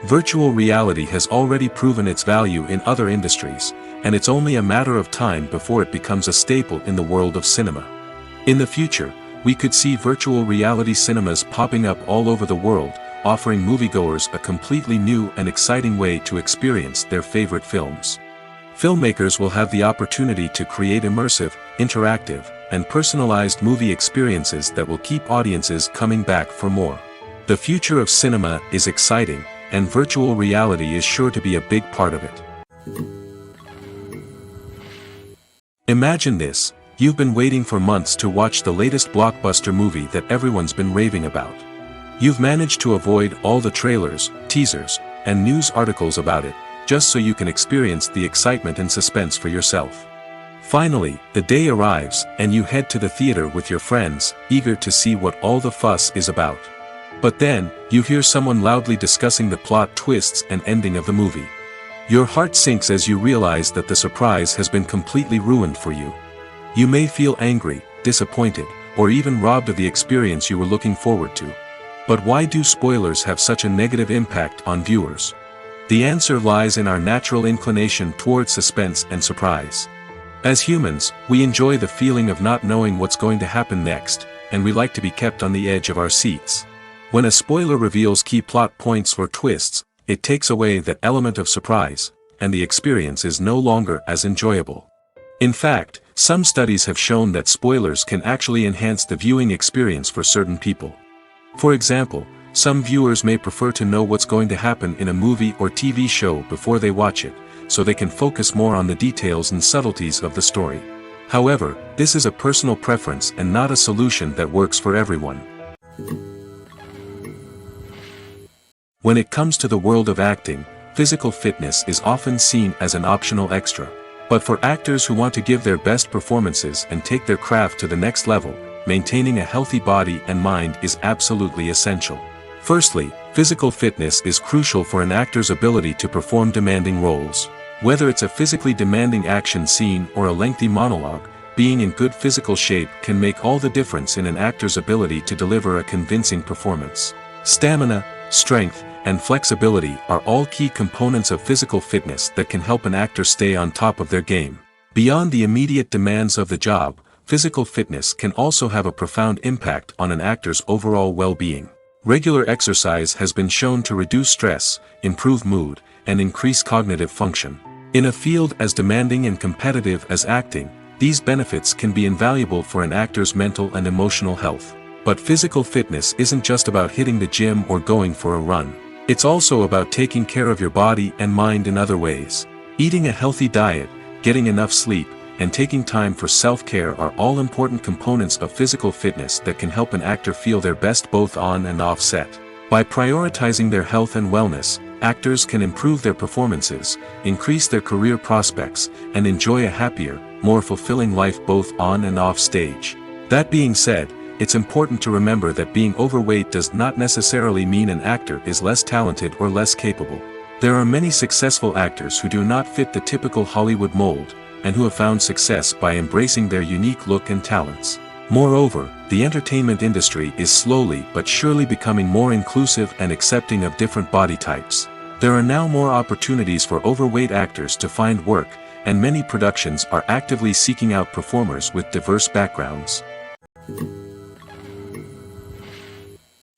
Virtual reality has already proven its value in other industries, and it's only a matter of time before it becomes a staple in the world of cinema. In the future, we could see virtual reality cinemas popping up all over the world, offering moviegoers a completely new and exciting way to experience their favorite films. Filmmakers will have the opportunity to create immersive, interactive, and personalized movie experiences that will keep audiences coming back for more. The future of cinema is exciting, and virtual reality is sure to be a big part of it. Imagine this: you've been waiting for months to watch the latest blockbuster movie that everyone's been raving about. You've managed to avoid all the trailers, teasers, and news articles about it, just so you can experience the excitement and suspense for yourself. Finally, the day arrives, and you head to the theater with your friends, eager to see what all the fuss is about. But then, you hear someone loudly discussing the plot twists and ending of the movie. Your heart sinks as you realize that the surprise has been completely ruined for you. You may feel angry, disappointed, or even robbed of the experience you were looking forward to. But why do spoilers have such a negative impact on viewers? The answer lies in our natural inclination towards suspense and surprise. As humans, we enjoy the feeling of not knowing what's going to happen next, and we like to be kept on the edge of our seats. When a spoiler reveals key plot points or twists, it takes away that element of surprise, and the experience is no longer as enjoyable. In fact, some studies have shown that spoilers can actually enhance the viewing experience for certain people. For example, some viewers may prefer to know what's going to happen in a movie or TV show before they watch it, so they can focus more on the details and subtleties of the story. However, this is a personal preference and not a solution that works for everyone. When it comes to the world of acting, physical fitness is often seen as an optional extra. But for actors who want to give their best performances and take their craft to the next level, maintaining a healthy body and mind is absolutely essential. Firstly, physical fitness is crucial for an actor's ability to perform demanding roles. Whether it's a physically demanding action scene or a lengthy monologue, being in good physical shape can make all the difference in an actor's ability to deliver a convincing performance. Stamina, strength, and flexibility are all key components of physical fitness that can help an actor stay on top of their game. Beyond the immediate demands of the job, physical fitness can also have a profound impact on an actor's overall well-being. Regular exercise has been shown to reduce stress, improve mood, and increase cognitive function. In a field as demanding and competitive as acting, these benefits can be invaluable for an actor's mental and emotional health. But physical fitness isn't just about hitting the gym or going for a run. It's also about taking care of your body and mind in other ways. Eating a healthy diet, getting enough sleep, and taking time for self-care are all important components of physical fitness that can help an actor feel their best both on and off set. By prioritizing their health and wellness, actors can improve their performances, increase their career prospects, and enjoy a happier, more fulfilling life both on and off stage. That being said, it's important to remember that being overweight does not necessarily mean an actor is less talented or less capable. There are many successful actors who do not fit the typical Hollywood mold, and who have found success by embracing their unique look and talents. Moreover, the entertainment industry is slowly but surely becoming more inclusive and accepting of different body types. There are now more opportunities for overweight actors to find work, and many productions are actively seeking out performers with diverse backgrounds.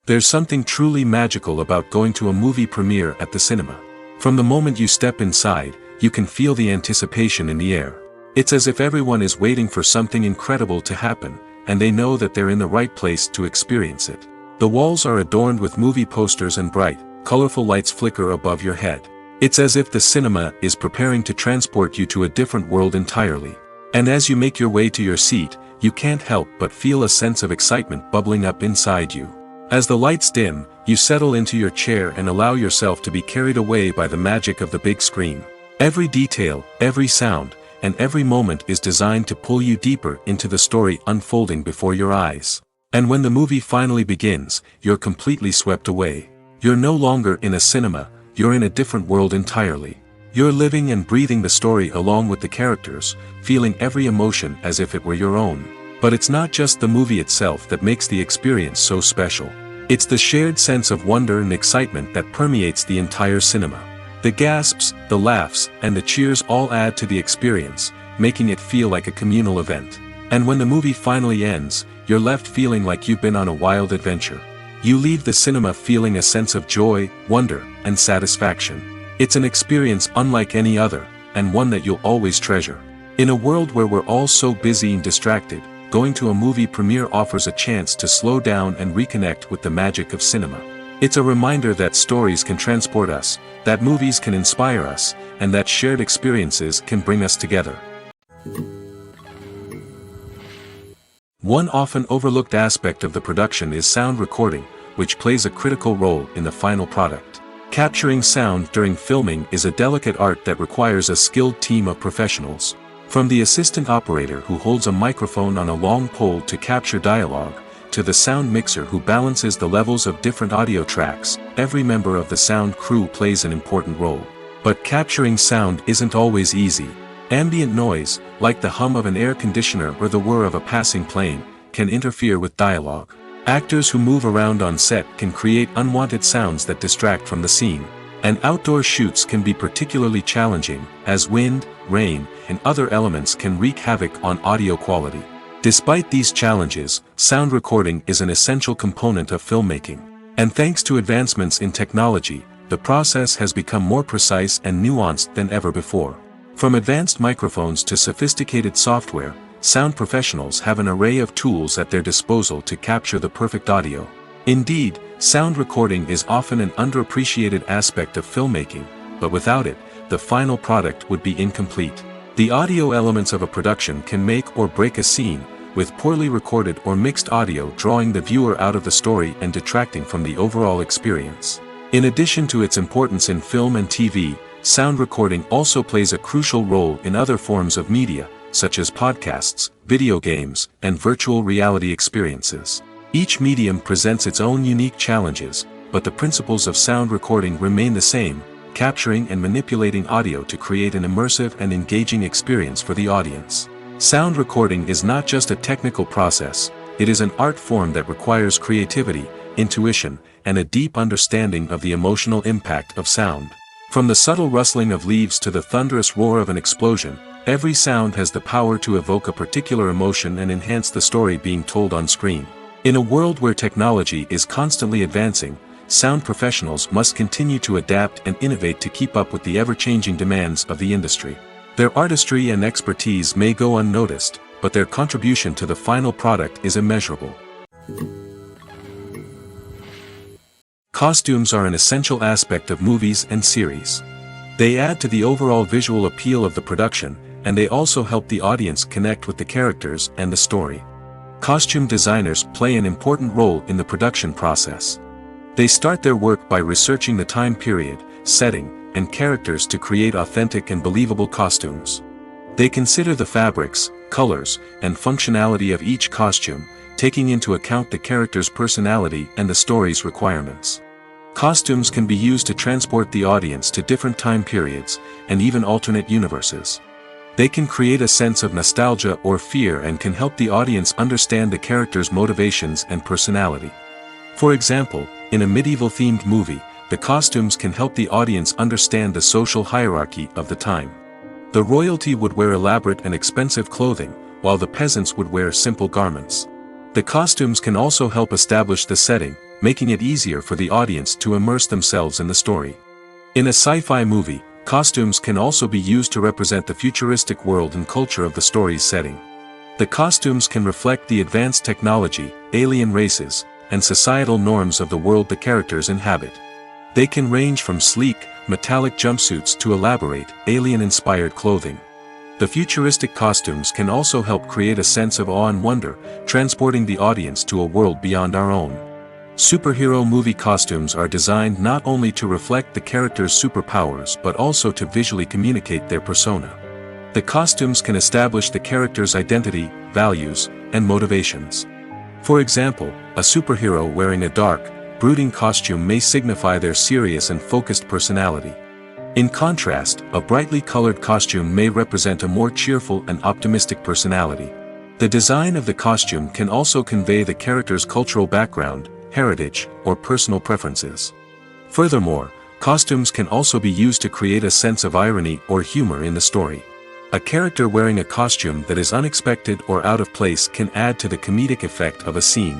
There's something truly magical about going to a movie premiere at the cinema. From the moment you step inside, you can feel the anticipation in the air. It's as if everyone is waiting for something incredible to happen, and they know that they're in the right place to experience it. The walls are adorned with movie posters and bright, colorful lights flicker above your head. It's as if the cinema is preparing to transport you to a different world entirely. And as you make your way to your seat, you can't help but feel a sense of excitement bubbling up inside you. As the lights dim, you settle into your chair and allow yourself to be carried away by the magic of the big screen. Every detail, every sound, and every moment is designed to pull you deeper into the story unfolding before your eyes. And when the movie finally begins, you're completely swept away. You're no longer in a cinema, you're in a different world entirely. You're living and breathing the story along with the characters, feeling every emotion as if it were your own. But it's not just the movie itself that makes the experience so special. It's the shared sense of wonder and excitement that permeates the entire cinema. The gasps, the laughs, and the cheers all add to the experience, making it feel like a communal event. And when the movie finally ends, you're left feeling like you've been on a wild adventure. You leave the cinema feeling a sense of joy, wonder, and satisfaction. It's an experience unlike any other, and one that you'll always treasure. In a world where we're all so busy and distracted, going to a movie premiere offers a chance to slow down and reconnect with the magic of cinema. It's a reminder that stories can transport us, that movies can inspire us, and that shared experiences can bring us together. One often overlooked aspect of the production is sound recording, which plays a critical role in the final product. Capturing sound during filming is a delicate art that requires a skilled team of professionals. From the assistant operator who holds a microphone on a long pole to capture dialogue, to the sound mixer who balances the levels of different audio tracks, every member of the sound crew plays an important role. But capturing sound isn't always easy. Ambient noise, like the hum of an air conditioner or the whir of a passing plane, can interfere with dialogue. Actors who move around on set can create unwanted sounds that distract from the scene. And outdoor shoots can be particularly challenging, as wind, rain, and other elements can wreak havoc on audio quality. Despite these challenges, sound recording is an essential component of filmmaking. And thanks to advancements in technology, the process has become more precise and nuanced than ever before. From advanced microphones to sophisticated software, sound professionals have an array of tools at their disposal to capture the perfect audio. Indeed, sound recording is often an underappreciated aspect of filmmaking, but without it, the final product would be incomplete. The audio elements of a production can make or break a scene, with poorly recorded or mixed audio drawing the viewer out of the story and detracting from the overall experience. In addition to its importance in film and TV, sound recording also plays a crucial role in other forms of media, such as podcasts, video games, and virtual reality experiences. Each medium presents its own unique challenges, but the principles of sound recording remain the same, capturing and manipulating audio to create an immersive and engaging experience for the audience. Sound recording is not just a technical process, it is an art form that requires creativity, intuition, and a deep understanding of the emotional impact of sound. From the subtle rustling of leaves to the thunderous roar of an explosion, every sound has the power to evoke a particular emotion and enhance the story being told on screen. In a world where technology is constantly advancing, sound professionals must continue to adapt and innovate to keep up with the ever-changing demands of the industry. Their artistry and expertise may go unnoticed, but their contribution to the final product is immeasurable. Costumes are an essential aspect of movies and series. They add to the overall visual appeal of the production, and they also help the audience connect with the characters and the story. Costume designers play an important role in the production process. They start their work by researching the time period, setting, and characters to create authentic and believable costumes. They consider the fabrics, colors, and functionality of each costume, taking into account the character's personality and the story's requirements. Costumes can be used to transport the audience to different time periods, and even alternate universes. They can create a sense of nostalgia or fear and can help the audience understand the character's motivations and personality. For example, in a medieval-themed movie, the costumes can help the audience understand the social hierarchy of the time. The royalty would wear elaborate and expensive clothing, while the peasants would wear simple garments. The costumes can also help establish the setting, making it easier for the audience to immerse themselves in the story. In a sci-fi movie, Costumes can also be used to represent the futuristic world and culture of the story's setting. The costumes can reflect the advanced technology, alien races, and societal norms of the world the characters inhabit. They can range from sleek, metallic jumpsuits to elaborate, alien-inspired clothing. The futuristic costumes can also help create a sense of awe and wonder, transporting the audience to a world beyond our own. Superhero movie costumes are designed not only to reflect the character's superpowers but also to visually communicate their persona. The costumes can establish the character's identity, values, and motivations. For example, a superhero wearing a dark, brooding costume may signify their serious and focused personality. In contrast, a brightly colored costume may represent a more cheerful and optimistic personality. The design of the costume can also convey the character's cultural background, heritage, or personal preferences. Furthermore, costumes can also be used to create a sense of irony or humor in the story. A character wearing a costume that is unexpected or out of place can add to the comedic effect of a scene.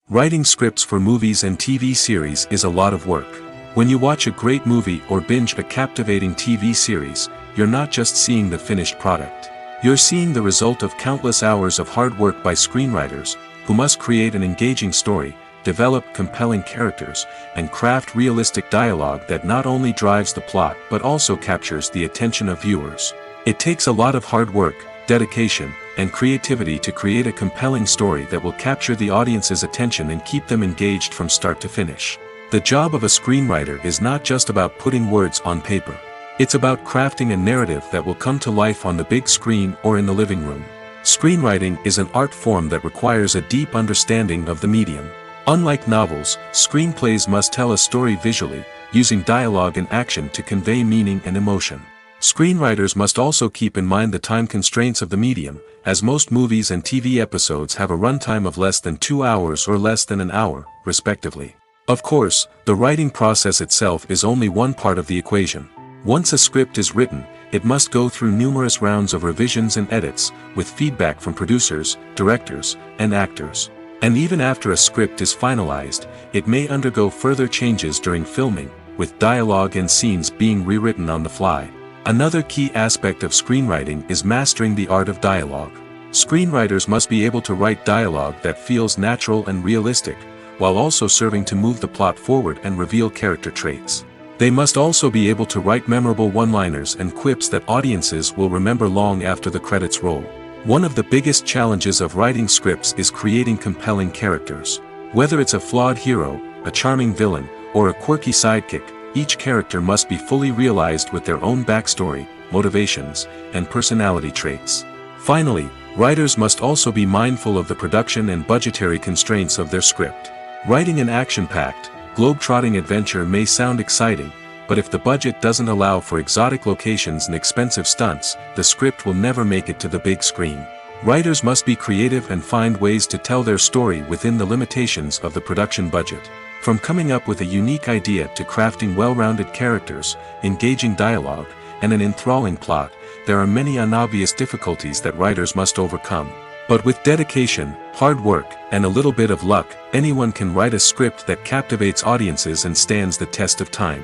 Writing scripts for movies and TV series is a lot of work. When you watch a great movie or binge a captivating TV series, you're not just seeing the finished product. You're seeing the result of countless hours of hard work by screenwriters, who must create an engaging story, develop compelling characters, and craft realistic dialogue that not only drives the plot but also captures the attention of viewers. It takes a lot of hard work, dedication, and creativity to create a compelling story that will capture the audience's attention and keep them engaged from start to finish. The job of a screenwriter is not just about putting words on paper. It's about crafting a narrative that will come to life on the big screen or in the living room. Screenwriting is an art form that requires a deep understanding of the medium. Unlike novels, screenplays must tell a story visually, using dialogue and action to convey meaning and emotion. Screenwriters must also keep in mind the time constraints of the medium, as most movies and TV episodes have a runtime of less than 2 hours or less than an hour, respectively. Of course, the writing process itself is only one part of the equation. Once a script is written, it must go through numerous rounds of revisions and edits, with feedback from producers, directors, and actors. And even after a script is finalized, it may undergo further changes during filming, with dialogue and scenes being rewritten on the fly. Another key aspect of screenwriting is mastering the art of dialogue. Screenwriters must be able to write dialogue that feels natural and realistic, while also serving to move the plot forward and reveal character traits. They must also be able to write memorable one-liners and quips that audiences will remember long after the credits roll. One of the biggest challenges of writing scripts is creating compelling characters. Whether it's a flawed hero, a charming villain, or a quirky sidekick, each character must be fully realized with their own backstory, motivations, and personality traits. Finally, writers must also be mindful of the production and budgetary constraints of their script. Writing an action-packed, globe-trotting adventure may sound exciting, but if the budget doesn't allow for exotic locations and expensive stunts, the script will never make it to the big screen. Writers must be creative and find ways to tell their story within the limitations of the production budget. From coming up with a unique idea to crafting well-rounded characters, engaging dialogue, and an enthralling plot, there are many unobvious difficulties that writers must overcome. But with dedication, hard work, and a little bit of luck, anyone can write a script that captivates audiences and stands the test of time.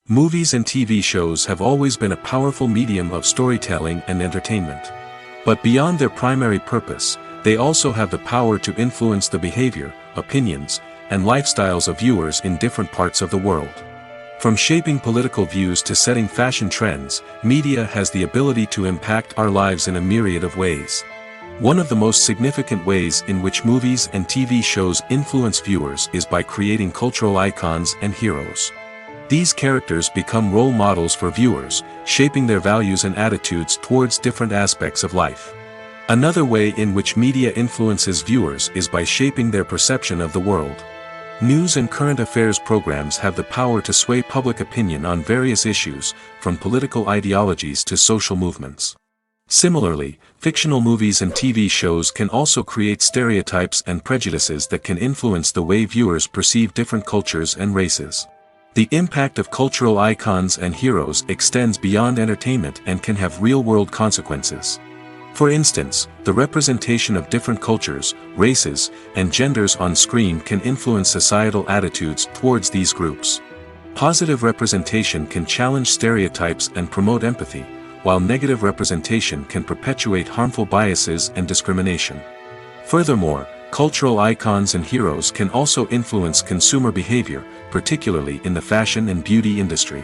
Movies and TV shows have always been a powerful medium of storytelling and entertainment. But beyond their primary purpose, they also have the power to influence the behavior, opinions, and lifestyles of viewers in different parts of the world. From shaping political views to setting fashion trends, media has the ability to impact our lives in a myriad of ways. One of the most significant ways in which movies and TV shows influence viewers is by creating cultural icons and heroes. These characters become role models for viewers, shaping their values and attitudes towards different aspects of life. Another way in which media influences viewers is by shaping their perception of the world. News and current affairs programs have the power to sway public opinion on various issues, from political ideologies to social movements. Similarly, fictional movies and TV shows can also create stereotypes and prejudices that can influence the way viewers perceive different cultures and races. The impact of cultural icons and heroes extends beyond entertainment and can have real-world consequences. For instance, the representation of different cultures, races, and genders on screen can influence societal attitudes towards these groups. Positive representation can challenge stereotypes and promote empathy, while negative representation can perpetuate harmful biases and discrimination. Furthermore, cultural icons and heroes can also influence consumer behavior, particularly in the fashion and beauty industry.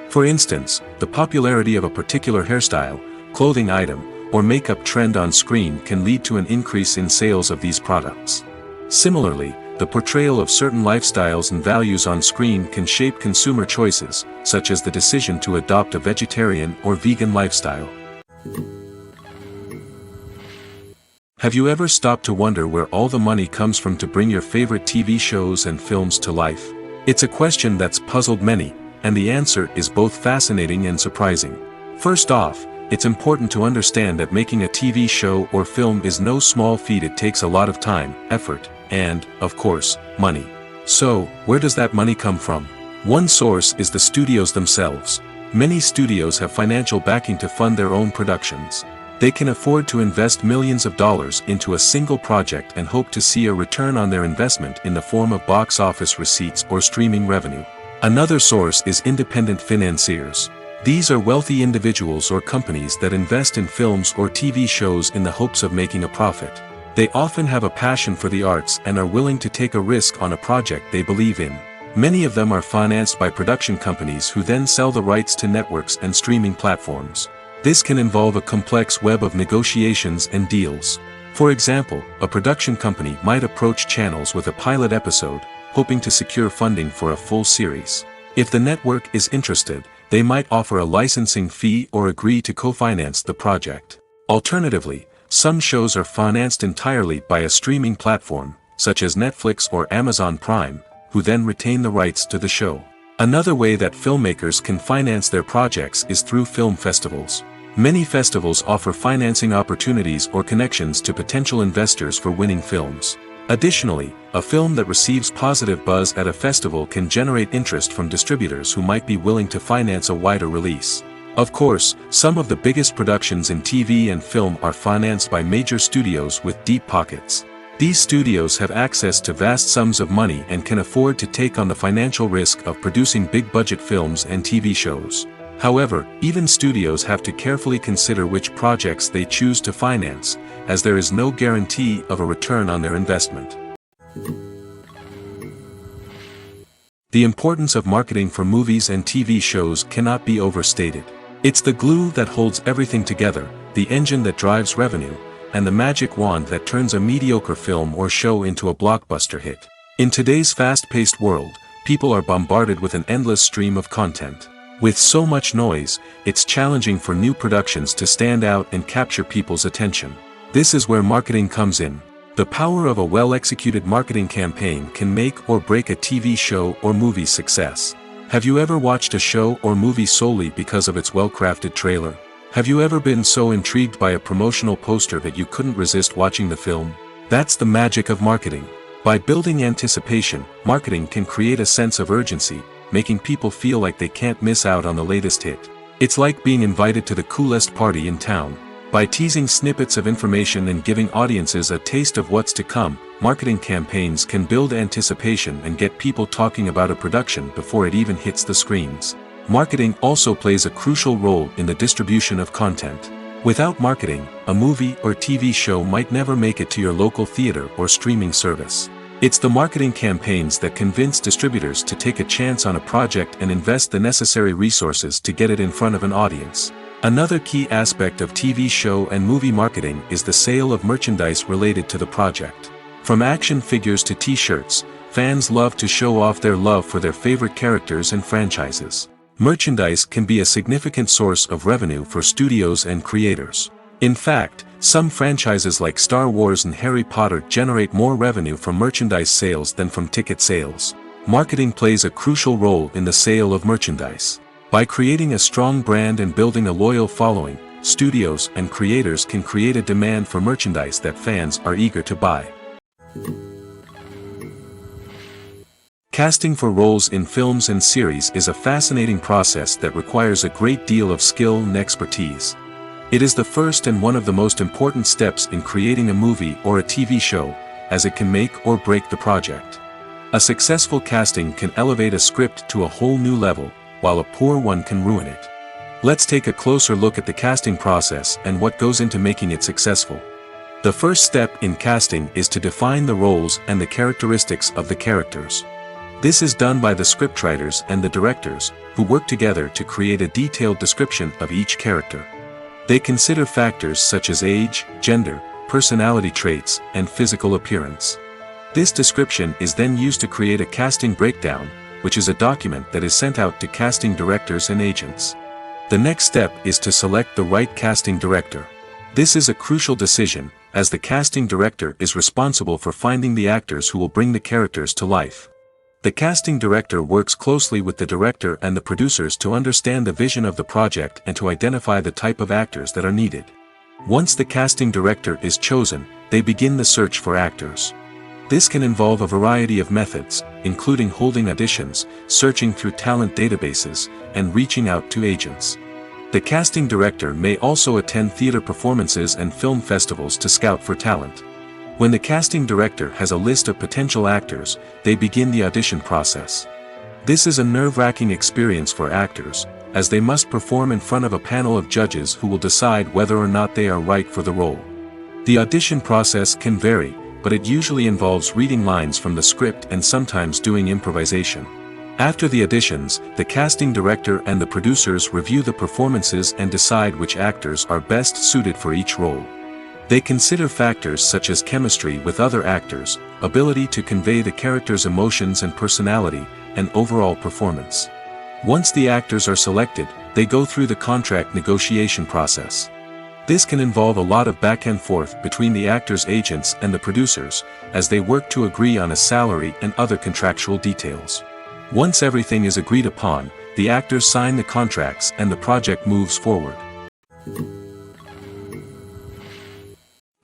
For instance, the popularity of a particular hairstyle, clothing item, or makeup trend on screen can lead to an increase in sales of these products. Similarly, the portrayal of certain lifestyles and values on screen can shape consumer choices, such as the decision to adopt a vegetarian or vegan lifestyle. Have you ever stopped to wonder where all the money comes from to bring your favorite TV shows and films to life? It's a question that's puzzled many, and the answer is both fascinating and surprising. First off, it's important to understand that making a TV show or film is no small feat. It takes a lot of time, effort, and, of course, money. So, where does that money come from? One source is the studios themselves. Many studios have financial backing to fund their own productions. They can afford to invest millions of dollars into a single project and hope to see a return on their investment in the form of box office receipts or streaming revenue. Another source is independent financiers. These are wealthy individuals or companies that invest in films or TV shows in the hopes of making a profit. They often have a passion for the arts and are willing to take a risk on a project they believe in. Many of them are financed by production companies who then sell the rights to networks and streaming platforms. This can involve a complex web of negotiations and deals. For example, a production company might approach channels with a pilot episode, hoping to secure funding for a full series. If the network is interested, they might offer a licensing fee or agree to co-finance the project. Alternatively, some shows are financed entirely by a streaming platform, such as Netflix or Amazon Prime, who then retain the rights to the show. Another way that filmmakers can finance their projects is through film festivals. Many festivals offer financing opportunities or connections to potential investors for winning films. Additionally, a film that receives positive buzz at a festival can generate interest from distributors who might be willing to finance a wider release. Of course, some of the biggest productions in TV and film are financed by major studios with deep pockets. These studios have access to vast sums of money and can afford to take on the financial risk of producing big-budget films and TV shows. However, even studios have to carefully consider which projects they choose to finance, as there is no guarantee of a return on their investment. The importance of marketing for movies and TV shows cannot be overstated. It's the glue that holds everything together, the engine that drives revenue, and the magic wand that turns a mediocre film or show into a blockbuster hit. In today's fast-paced world, people are bombarded with an endless stream of content. With so much noise, it's challenging for new productions to stand out and capture people's attention. This is where marketing comes in. The power of a well-executed marketing campaign can make or break a TV show or movie's success. Have you ever watched a show or movie solely because of its well-crafted trailer? Have you ever been so intrigued by a promotional poster that you couldn't resist watching the film? That's the magic of marketing. By building anticipation, marketing can create a sense of urgency, making people feel like they can't miss out on the latest hit. It's like being invited to the coolest party in town. By teasing snippets of information and giving audiences a taste of what's to come, marketing campaigns can build anticipation and get people talking about a production before it even hits the screens. Marketing also plays a crucial role in the distribution of content. Without marketing, a movie or TV show might never make it to your local theater or streaming service. It's the marketing campaigns that convince distributors to take a chance on a project and invest the necessary resources to get it in front of an audience. Another key aspect of TV show and movie marketing is the sale of merchandise related to the project. From action figures to t-shirts, fans love to show off their love for their favorite characters and franchises. Merchandise can be a significant source of revenue for studios and creators. In fact, some franchises like Star Wars and Harry Potter generate more revenue from merchandise sales than from ticket sales. Marketing plays a crucial role in the sale of merchandise. By creating a strong brand and building a loyal following, studios and creators can create a demand for merchandise that fans are eager to buy. Casting for roles in films and series is a fascinating process that requires a great deal of skill and expertise. It is the first and one of the most important steps in creating a movie or a TV show, as it can make or break the project. A successful casting can elevate a script to a whole new level, while a poor one can ruin it. Let's take a closer look at the casting process and what goes into making it successful. The first step in casting is to define the roles and the characteristics of the characters. This is done by the scriptwriters and the directors, who work together to create a detailed description of each character. They consider factors such as age, gender, personality traits, and physical appearance. This description is then used to create a casting breakdown, which is a document that is sent out to casting directors and agents. The next step is to select the right casting director. This is a crucial decision, as the casting director is responsible for finding the actors who will bring the characters to life. The casting director works closely with the director and the producers to understand the vision of the project and to identify the type of actors that are needed. Once the casting director is chosen, they begin the search for actors. This can involve a variety of methods, including holding auditions, searching through talent databases, and reaching out to agents. The casting director may also attend theater performances and film festivals to scout for talent. When the casting director has a list of potential actors, they begin the audition process. This is a nerve-wracking experience for actors, as they must perform in front of a panel of judges who will decide whether or not they are right for the role. The audition process can vary, but it usually involves reading lines from the script and sometimes doing improvisation. After the auditions, the casting director and the producers review the performances and decide which actors are best suited for each role. They consider factors such as chemistry with other actors, ability to convey the character's emotions and personality, and overall performance. Once the actors are selected, they go through the contract negotiation process. This can involve a lot of back and forth between the actors' agents and the producers, as they work to agree on a salary and other contractual details. Once everything is agreed upon, the actors sign the contracts and the project moves forward.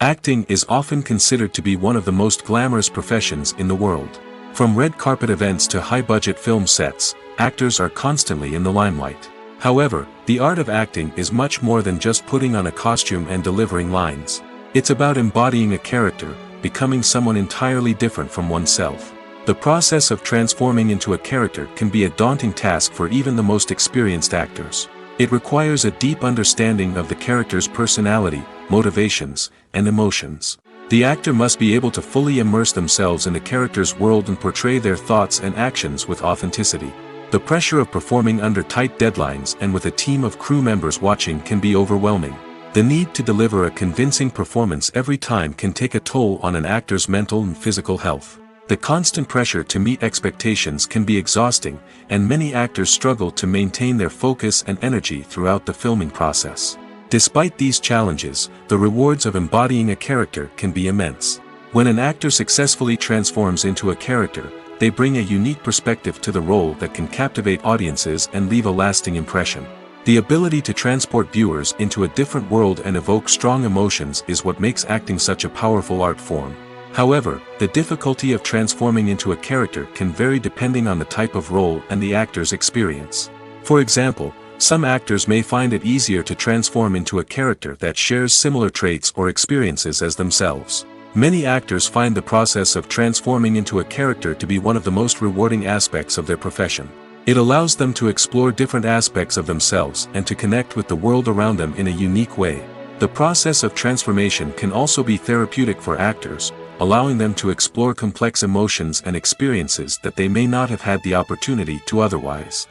Acting is often considered to be one of the most glamorous professions in the world. From red carpet events to high-budget film sets, actors are constantly in the limelight. However, the art of acting is much more than just putting on a costume and delivering lines. It's about embodying a character, becoming someone entirely different from oneself. The process of transforming into a character can be a daunting task for even the most experienced actors. It requires a deep understanding of the character's personality, motivations, and emotions. The actor must be able to fully immerse themselves in the character's world and portray their thoughts and actions with authenticity. The pressure of performing under tight deadlines and with a team of crew members watching can be overwhelming. The need to deliver a convincing performance every time can take a toll on an actor's mental and physical health. The constant pressure to meet expectations can be exhausting, and many actors struggle to maintain their focus and energy throughout the filming process. Despite these challenges, the rewards of embodying a character can be immense. When an actor successfully transforms into a character, they bring a unique perspective to the role that can captivate audiences and leave a lasting impression. The ability to transport viewers into a different world and evoke strong emotions is what makes acting such a powerful art form. However, the difficulty of transforming into a character can vary depending on the type of role and the actor's experience. For example, some actors may find it easier to transform into a character that shares similar traits or experiences as themselves. Many actors find the process of transforming into a character to be one of the most rewarding aspects of their profession. It allows them to explore different aspects of themselves and to connect with the world around them in a unique way. The process of transformation can also be therapeutic for actors, allowing them to explore complex emotions and experiences that they may not have had the opportunity to otherwise.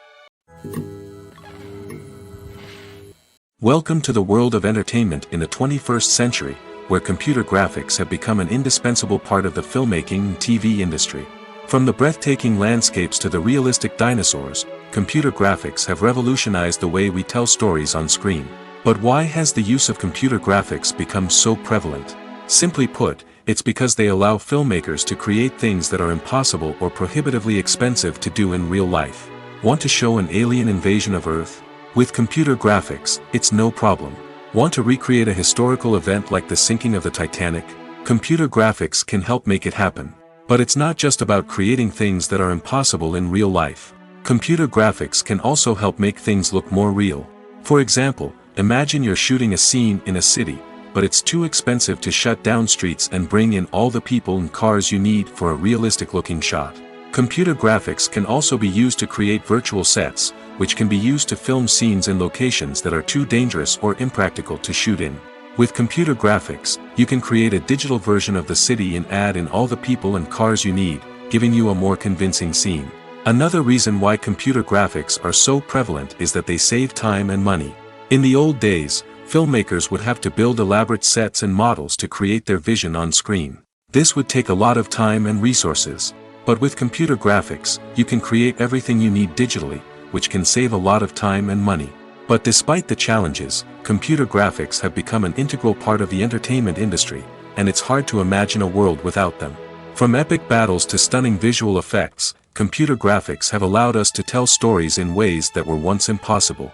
Welcome to the world of entertainment in the 21st century, where computer graphics have become an indispensable part of the filmmaking and TV industry. From the breathtaking landscapes to the realistic dinosaurs, computer graphics have revolutionized the way we tell stories on screen. But why has the use of computer graphics become so prevalent? Simply put, it's because they allow filmmakers to create things that are impossible or prohibitively expensive to do in real life. Want to show an alien invasion of Earth? With computer graphics, it's no problem. Want to recreate a historical event like the sinking of the Titanic? Computer graphics can help make it happen. But it's not just about creating things that are impossible in real life. Computer graphics can also help make things look more real. For example, Imagine you're shooting a scene in a city, but it's too expensive to shut down streets and bring in all the people and cars you need for a realistic-looking shot. Computer graphics can also be used to create virtual sets, which can be used to film scenes in locations that are too dangerous or impractical to shoot in. With computer graphics, you can create a digital version of the city and add in all the people and cars you need, giving you a more convincing scene. Another reason why computer graphics are so prevalent is that they save time and money. In the old days, filmmakers would have to build elaborate sets and models to create their vision on screen. This would take a lot of time and resources. But with computer graphics, you can create everything you need digitally, which can save a lot of time and money. But despite the challenges, computer graphics have become an integral part of the entertainment industry, and it's hard to imagine a world without them. From epic battles to stunning visual effects, computer graphics have allowed us to tell stories in ways that were once impossible.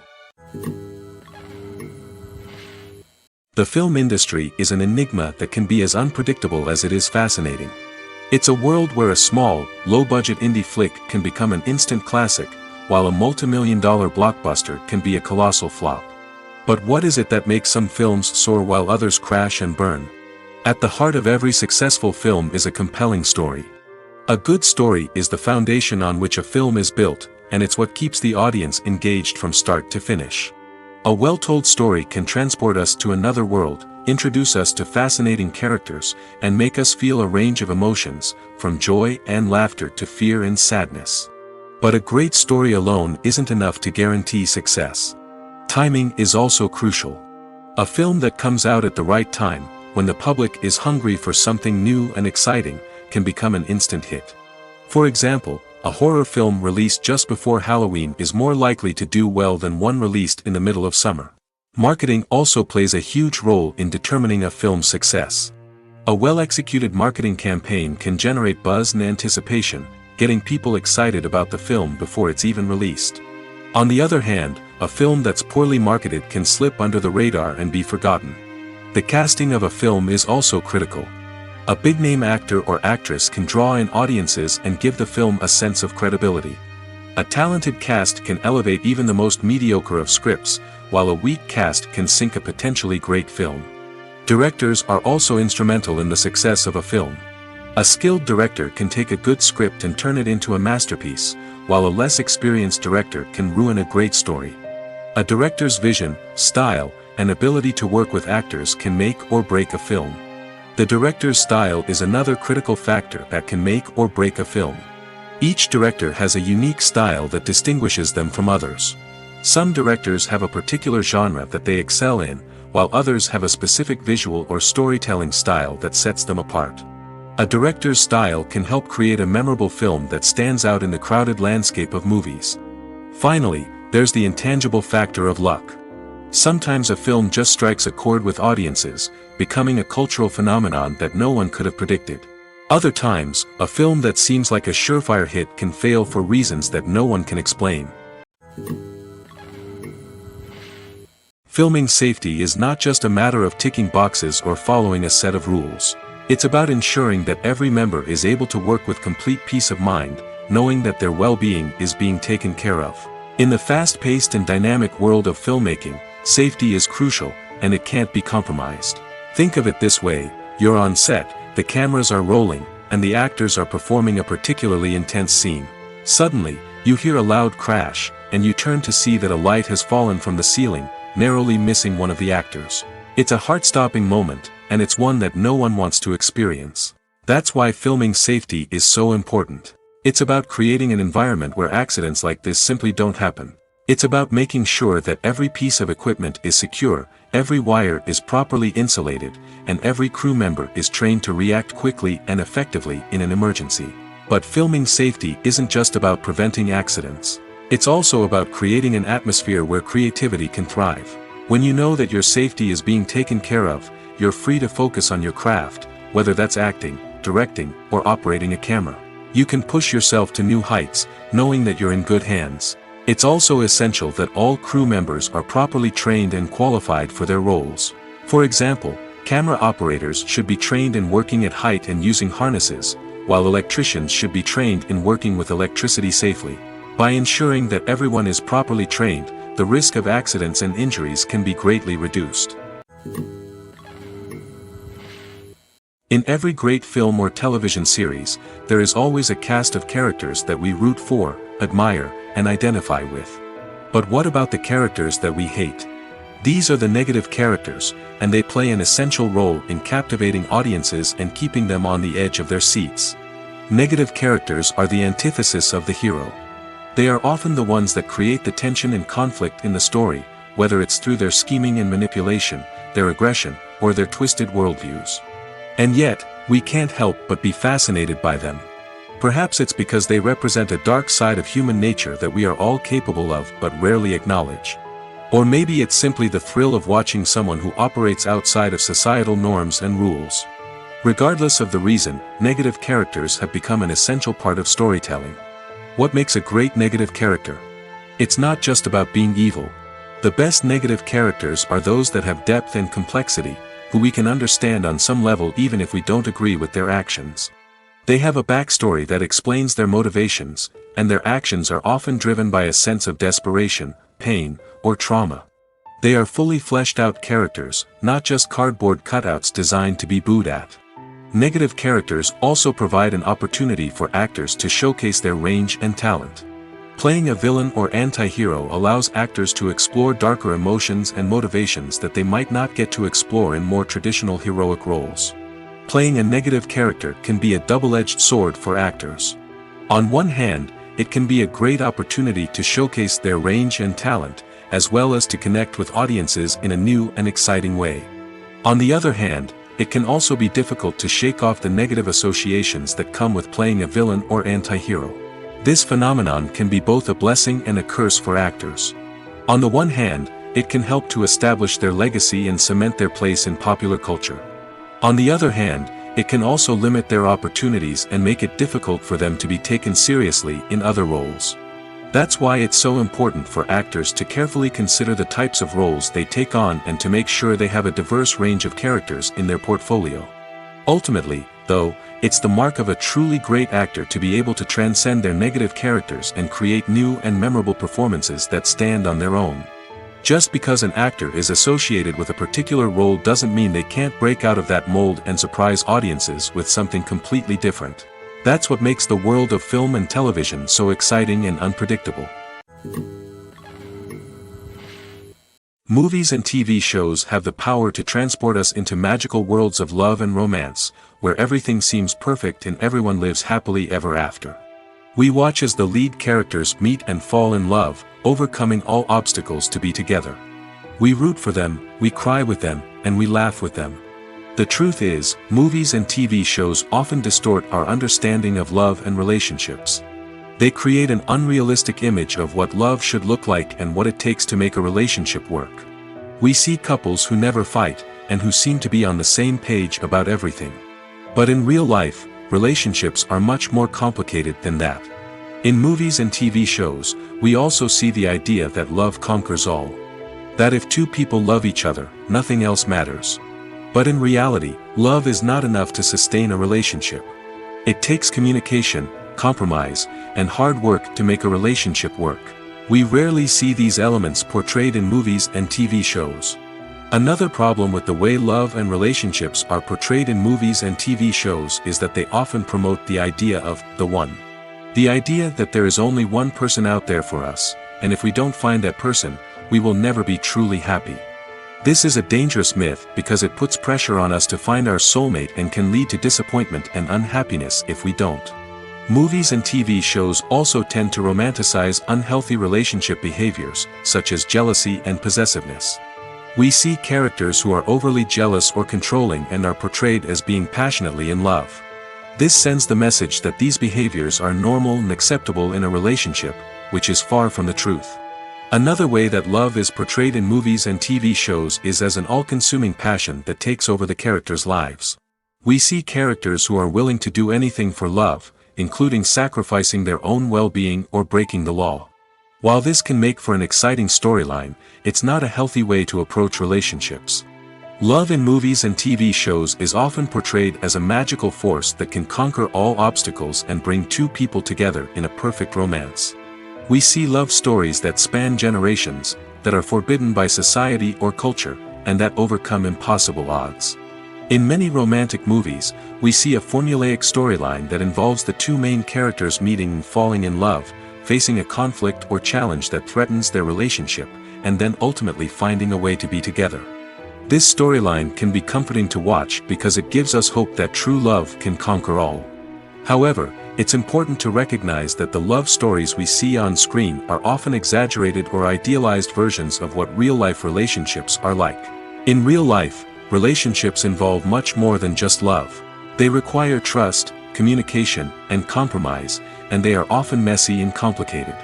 The film industry is an enigma that can be as unpredictable as it is fascinating. It's a world where a small, low-budget indie flick can become an instant classic, while a multi-million-dollar blockbuster can be a colossal flop. But what is it that makes some films soar while others crash and burn? At the heart of every successful film is a compelling story. A good story is the foundation on which a film is built, and it's what keeps the audience engaged from start to finish. A well-told story can transport us to another world, introduce us to fascinating characters, and make us feel a range of emotions, from joy and laughter to fear and sadness. But a great story alone isn't enough to guarantee success. Timing is also crucial. A film that comes out at the right time, when the public is hungry for something new and exciting, can become an instant hit. For example, a horror film released just before Halloween is more likely to do well than one released in the middle of summer. Marketing also plays a huge role in determining a film's success. A well-executed marketing campaign can generate buzz and anticipation, getting people excited about the film before it's even released. On the other hand, a film that's poorly marketed can slip under the radar and be forgotten. The casting of a film is also critical. A big-name actor or actress can draw in audiences and give the film a sense of credibility. A talented cast can elevate even the most mediocre of scripts, while a weak cast can sink a potentially great film. Directors are also instrumental in the success of a film. A skilled director can take a good script and turn it into a masterpiece, while a less experienced director can ruin a great story. A director's vision, style, and ability to work with actors can make or break a film. The director's style is another critical factor that can make or break a film. Each director has a unique style that distinguishes them from others. Some directors have a particular genre that they excel in, while others have a specific visual or storytelling style that sets them apart. A director's style can help create a memorable film that stands out in the crowded landscape of movies. Finally, there's the intangible factor of luck. Sometimes a film just strikes a chord with audiences, becoming a cultural phenomenon that no one could have predicted. Other times, a film that seems like a surefire hit can fail for reasons that no one can explain. Filming safety is not just a matter of ticking boxes or following a set of rules. It's about ensuring that every member is able to work with complete peace of mind, knowing that their well-being is being taken care of. In the fast-paced and dynamic world of filmmaking, safety is crucial, and it can't be compromised. Think of it this way: you're on set, the cameras are rolling, and the actors are performing a particularly intense scene. Suddenly, you hear a loud crash, and you turn to see that a light has fallen from the ceiling, narrowly missing one of the actors. It's a heart-stopping moment, and it's one that no one wants to experience. That's why filming safety is so important. It's about creating an environment where accidents like this simply don't happen. It's about making sure that every piece of equipment is secure, every wire is properly insulated, and every crew member is trained to react quickly and effectively in an emergency. But filming safety isn't just about preventing accidents. It's also about creating an atmosphere where creativity can thrive. When you know that your safety is being taken care of, you're free to focus on your craft, whether that's acting, directing, or operating a camera. You can push yourself to new heights, knowing that you're in good hands. It's also essential that all crew members are properly trained and qualified for their roles. For example, camera operators should be trained in working at height and using harnesses, while electricians should be trained in working with electricity safely. By ensuring that everyone is properly trained, the risk of accidents and injuries can be greatly reduced. In every great film or television series, there is always a cast of characters that we root for, admire, and identify with. But what about the characters that we hate? These are the negative characters, and they play an essential role in captivating audiences and keeping them on the edge of their seats. Negative characters are the antithesis of the hero. They are often the ones that create the tension and conflict in the story, whether it's through their scheming and manipulation, their aggression, or their twisted worldviews. And yet, we can't help but be fascinated by them. Perhaps it's because they represent a dark side of human nature that we are all capable of but rarely acknowledge. Or maybe it's simply the thrill of watching someone who operates outside of societal norms and rules. Regardless of the reason, negative characters have become an essential part of storytelling. What makes a great negative character? It's not just about being evil. The best negative characters are those that have depth and complexity, who we can understand on some level even if we don't agree with their actions. They have a backstory that explains their motivations, and their actions are often driven by a sense of desperation, pain, or trauma. They are fully fleshed out characters, not just cardboard cutouts designed to be booed at. Negative characters also provide an opportunity for actors to showcase their range and talent. Playing a villain or anti-hero allows actors to explore darker emotions and motivations that they might not get to explore in more traditional heroic roles. Playing a negative character can be a double-edged sword for actors. On one hand, it can be a great opportunity to showcase their range and talent, as well as to connect with audiences in a new and exciting way. On the other hand, it can also be difficult to shake off the negative associations that come with playing a villain or anti-hero. This phenomenon can be both a blessing and a curse for actors. On the one hand, it can help to establish their legacy and cement their place in popular culture. On the other hand, it can also limit their opportunities and make it difficult for them to be taken seriously in other roles. That's why it's so important for actors to carefully consider the types of roles they take on and to make sure they have a diverse range of characters in their portfolio. Ultimately, though, it's the mark of a truly great actor to be able to transcend their negative characters and create new and memorable performances that stand on their own. Just because an actor is associated with a particular role doesn't mean they can't break out of that mold and surprise audiences with something completely different. That's what makes the world of film and television so exciting and unpredictable. Movies and TV shows have the power to transport us into magical worlds of love and romance, where everything seems perfect and everyone lives happily ever after. We watch as the lead characters meet and fall in love, overcoming all obstacles to be together. We root for them, we cry with them, and we laugh with them. The truth is, movies and TV shows often distort our understanding of love and relationships. They create an unrealistic image of what love should look like and what it takes to make a relationship work. We see couples who never fight, and who seem to be on the same page about everything. But in real life, relationships are much more complicated than that. In movies and TV shows, we also see the idea that love conquers all. That if two people love each other, nothing else matters. But in reality, love is not enough to sustain a relationship. It takes communication, compromise, and hard work to make a relationship work. We rarely see these elements portrayed in movies and TV shows. Another problem with the way love and relationships are portrayed in movies and TV shows is that they often promote the idea of the one. The idea that there is only one person out there for us, and if we don't find that person, we will never be truly happy. This is a dangerous myth because it puts pressure on us to find our soulmate and can lead to disappointment and unhappiness if we don't. Movies and TV shows also tend to romanticize unhealthy relationship behaviors, such as jealousy and possessiveness. We see characters who are overly jealous or controlling and are portrayed as being passionately in love. This sends the message that these behaviors are normal and acceptable in a relationship, which is far from the truth. Another way that love is portrayed in movies and TV shows is as an all-consuming passion that takes over the characters' lives. We see characters who are willing to do anything for love, including sacrificing their own well-being or breaking the law. While this can make for an exciting storyline, it's not a healthy way to approach relationships. Love in movies and TV shows is often portrayed as a magical force that can conquer all obstacles and bring two people together in a perfect romance. We see love stories that span generations, that are forbidden by society or culture, and that overcome impossible odds. In many romantic movies, we see a formulaic storyline that involves the two main characters meeting and falling in love, facing a conflict or challenge that threatens their relationship, and then ultimately finding a way to be together. This storyline can be comforting to watch because it gives us hope that true love can conquer all. However, it's important to recognize that the love stories we see on screen are often exaggerated or idealized versions of what real-life relationships are like. In real life, relationships involve much more than just love. They require trust, communication, and compromise, and they are often messy and complicated.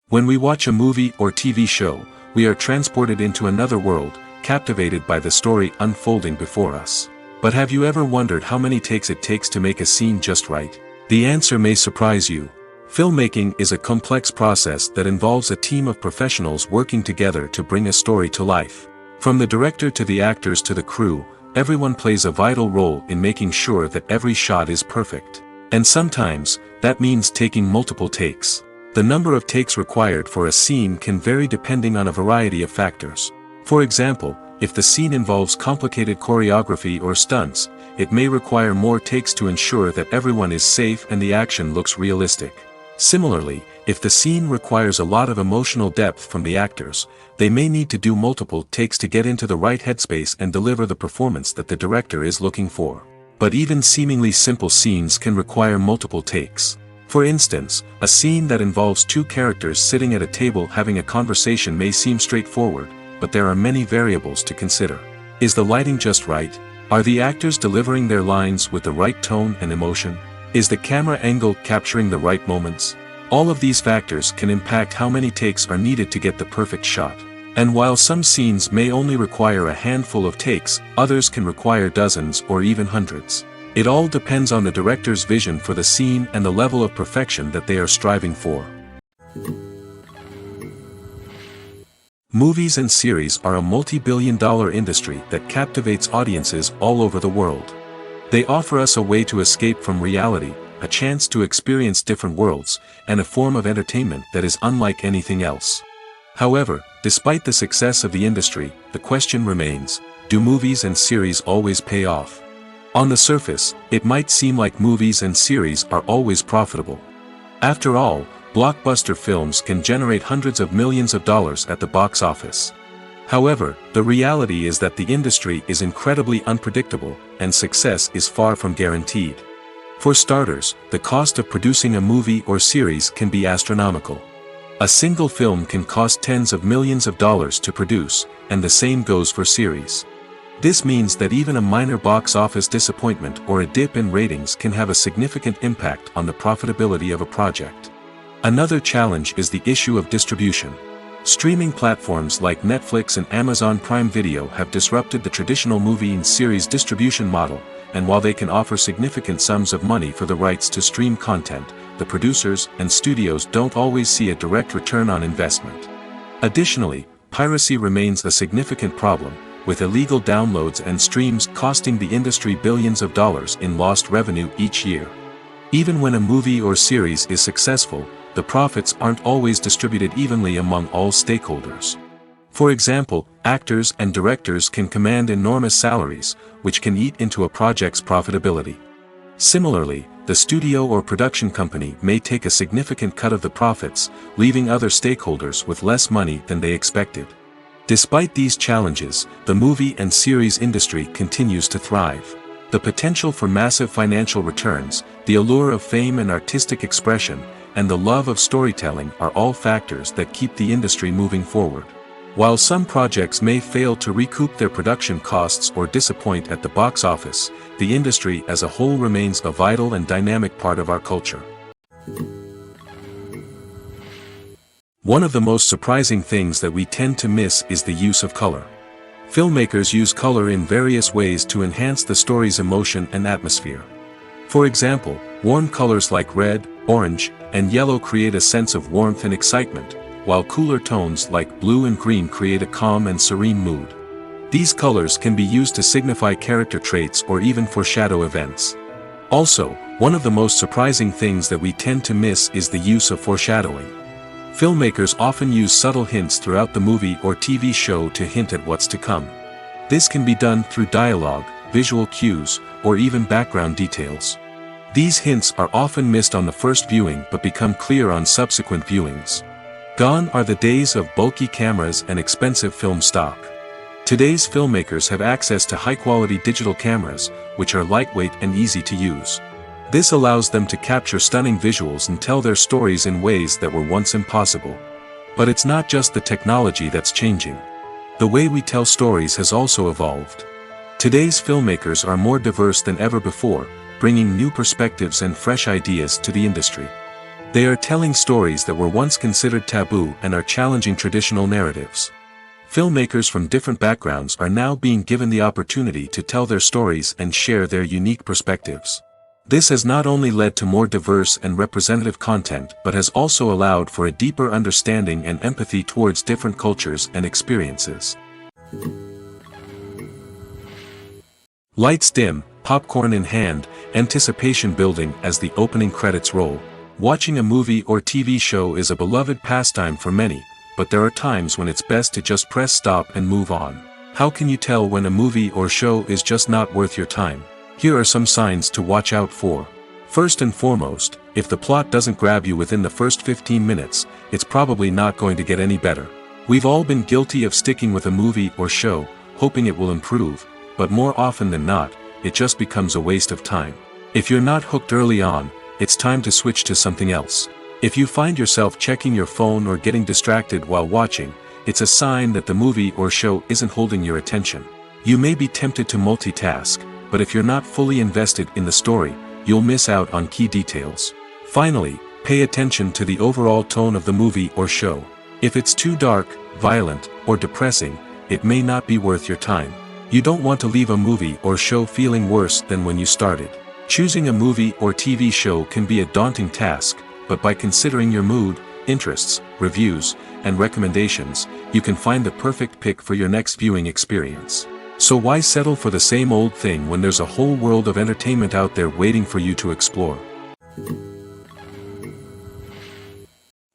When we watch a movie or TV show, we are transported into another world, captivated by the story unfolding before us. But have you ever wondered how many takes it takes to make a scene just right? The answer may surprise you. Filmmaking is a complex process that involves a team of professionals working together to bring a story to life. From the director to the actors to the crew, everyone plays a vital role in making sure that every shot is perfect. And sometimes, that means taking multiple takes. The number of takes required for a scene can vary depending on a variety of factors. For example, if the scene involves complicated choreography or stunts, it may require more takes to ensure that everyone is safe and the action looks realistic. Similarly, if the scene requires a lot of emotional depth from the actors, they may need to do multiple takes to get into the right headspace and deliver the performance that the director is looking for. But even seemingly simple scenes can require multiple takes. For instance, a scene that involves two characters sitting at a table having a conversation may seem straightforward, but there are many variables to consider. Is the lighting just right? Are the actors delivering their lines with the right tone and emotion? Is the camera angle capturing the right moments? All of these factors can impact how many takes are needed to get the perfect shot. And while some scenes may only require a handful of takes, others can require dozens or even hundreds. It all depends on the director's vision for the scene and the level of perfection that they are striving for. Movies and series are a multi-billion-dollar industry that captivates audiences all over the world. They offer us a way to escape from reality, a chance to experience different worlds, and a form of entertainment that is unlike anything else. However, despite the success of the industry, the question remains, do movies and series always pay off? On the surface, it might seem like movies and series are always profitable. After all, blockbuster films can generate hundreds of millions of dollars at the box office. However, the reality is that the industry is incredibly unpredictable, and success is far from guaranteed. For starters, the cost of producing a movie or series can be astronomical. A single film can cost tens of millions of dollars to produce, and the same goes for series. This means that even a minor box office disappointment or a dip in ratings can have a significant impact on the profitability of a project. Another challenge is the issue of distribution. Streaming platforms like Netflix and Amazon Prime Video have disrupted the traditional movie and series distribution model, and while they can offer significant sums of money for the rights to stream content, the producers and studios don't always see a direct return on investment. Additionally, piracy remains a significant problem, with illegal downloads and streams costing the industry billions of dollars in lost revenue each year. Even when a movie or series is successful, the profits aren't always distributed evenly among all stakeholders. For example, actors and directors can command enormous salaries, which can eat into a project's profitability. Similarly, the studio or production company may take a significant cut of the profits, leaving other stakeholders with less money than they expected. Despite these challenges, the movie and series industry continues to thrive. The potential for massive financial returns, the allure of fame and artistic expression, and the love of storytelling are all factors that keep the industry moving forward. While some projects may fail to recoup their production costs or disappoint at the box office, the industry as a whole remains a vital and dynamic part of our culture. One of the most surprising things that we tend to miss is the use of color. Filmmakers use color in various ways to enhance the story's emotion and atmosphere. For example, warm colors like red, orange, and yellow create a sense of warmth and excitement, while cooler tones like blue and green create a calm and serene mood. These colors can be used to signify character traits or even foreshadow events. Also, One of the most surprising things that we tend to miss is the use of foreshadowing. Filmmakers often use subtle hints throughout the movie or TV show to hint at what's to come. This can be done through dialogue, visual cues, or even background details. These hints are often missed on the first viewing but become clear on subsequent viewings. Gone are the days of bulky cameras and expensive film stock. Today's filmmakers have access to high-quality digital cameras, which are lightweight and easy to use. This allows them to capture stunning visuals and tell their stories in ways that were once impossible. But it's not just the technology that's changing. The way we tell stories has also evolved. Today's filmmakers are more diverse than ever before, bringing new perspectives and fresh ideas to the industry. They are telling stories that were once considered taboo and are challenging traditional narratives. Filmmakers from different backgrounds are now being given the opportunity to tell their stories and share their unique perspectives. This has not only led to more diverse and representative content but has also allowed for a deeper understanding and empathy towards different cultures and experiences. Lights dim, popcorn in hand, anticipation building as the opening credits roll. Watching a movie or TV show is a beloved pastime for many, but there are times when it's best to just press stop and move on. How can you tell when a movie or show is just not worth your time? Here are some signs to watch out for. First and foremost, if the plot doesn't grab you within the first 15 minutes, it's probably not going to get any better. We've all been guilty of sticking with a movie or show, hoping it will improve, but more often than not, it just becomes a waste of time. If you're not hooked early on, it's time to switch to something else. If you find yourself checking your phone or getting distracted while watching, it's a sign that the movie or show isn't holding your attention. You may be tempted to multitask, but if you're not fully invested in the story, you'll miss out on key details. Finally, pay attention to the overall tone of the movie or show. If it's too dark, violent, or depressing, it may not be worth your time. You don't want to leave a movie or show feeling worse than when you started. Choosing a movie or TV show can be a daunting task, but by considering your mood, interests, reviews, and recommendations, you can find the perfect pick for your next viewing experience. So why settle for the same old thing when there's a whole world of entertainment out there waiting for you to explore?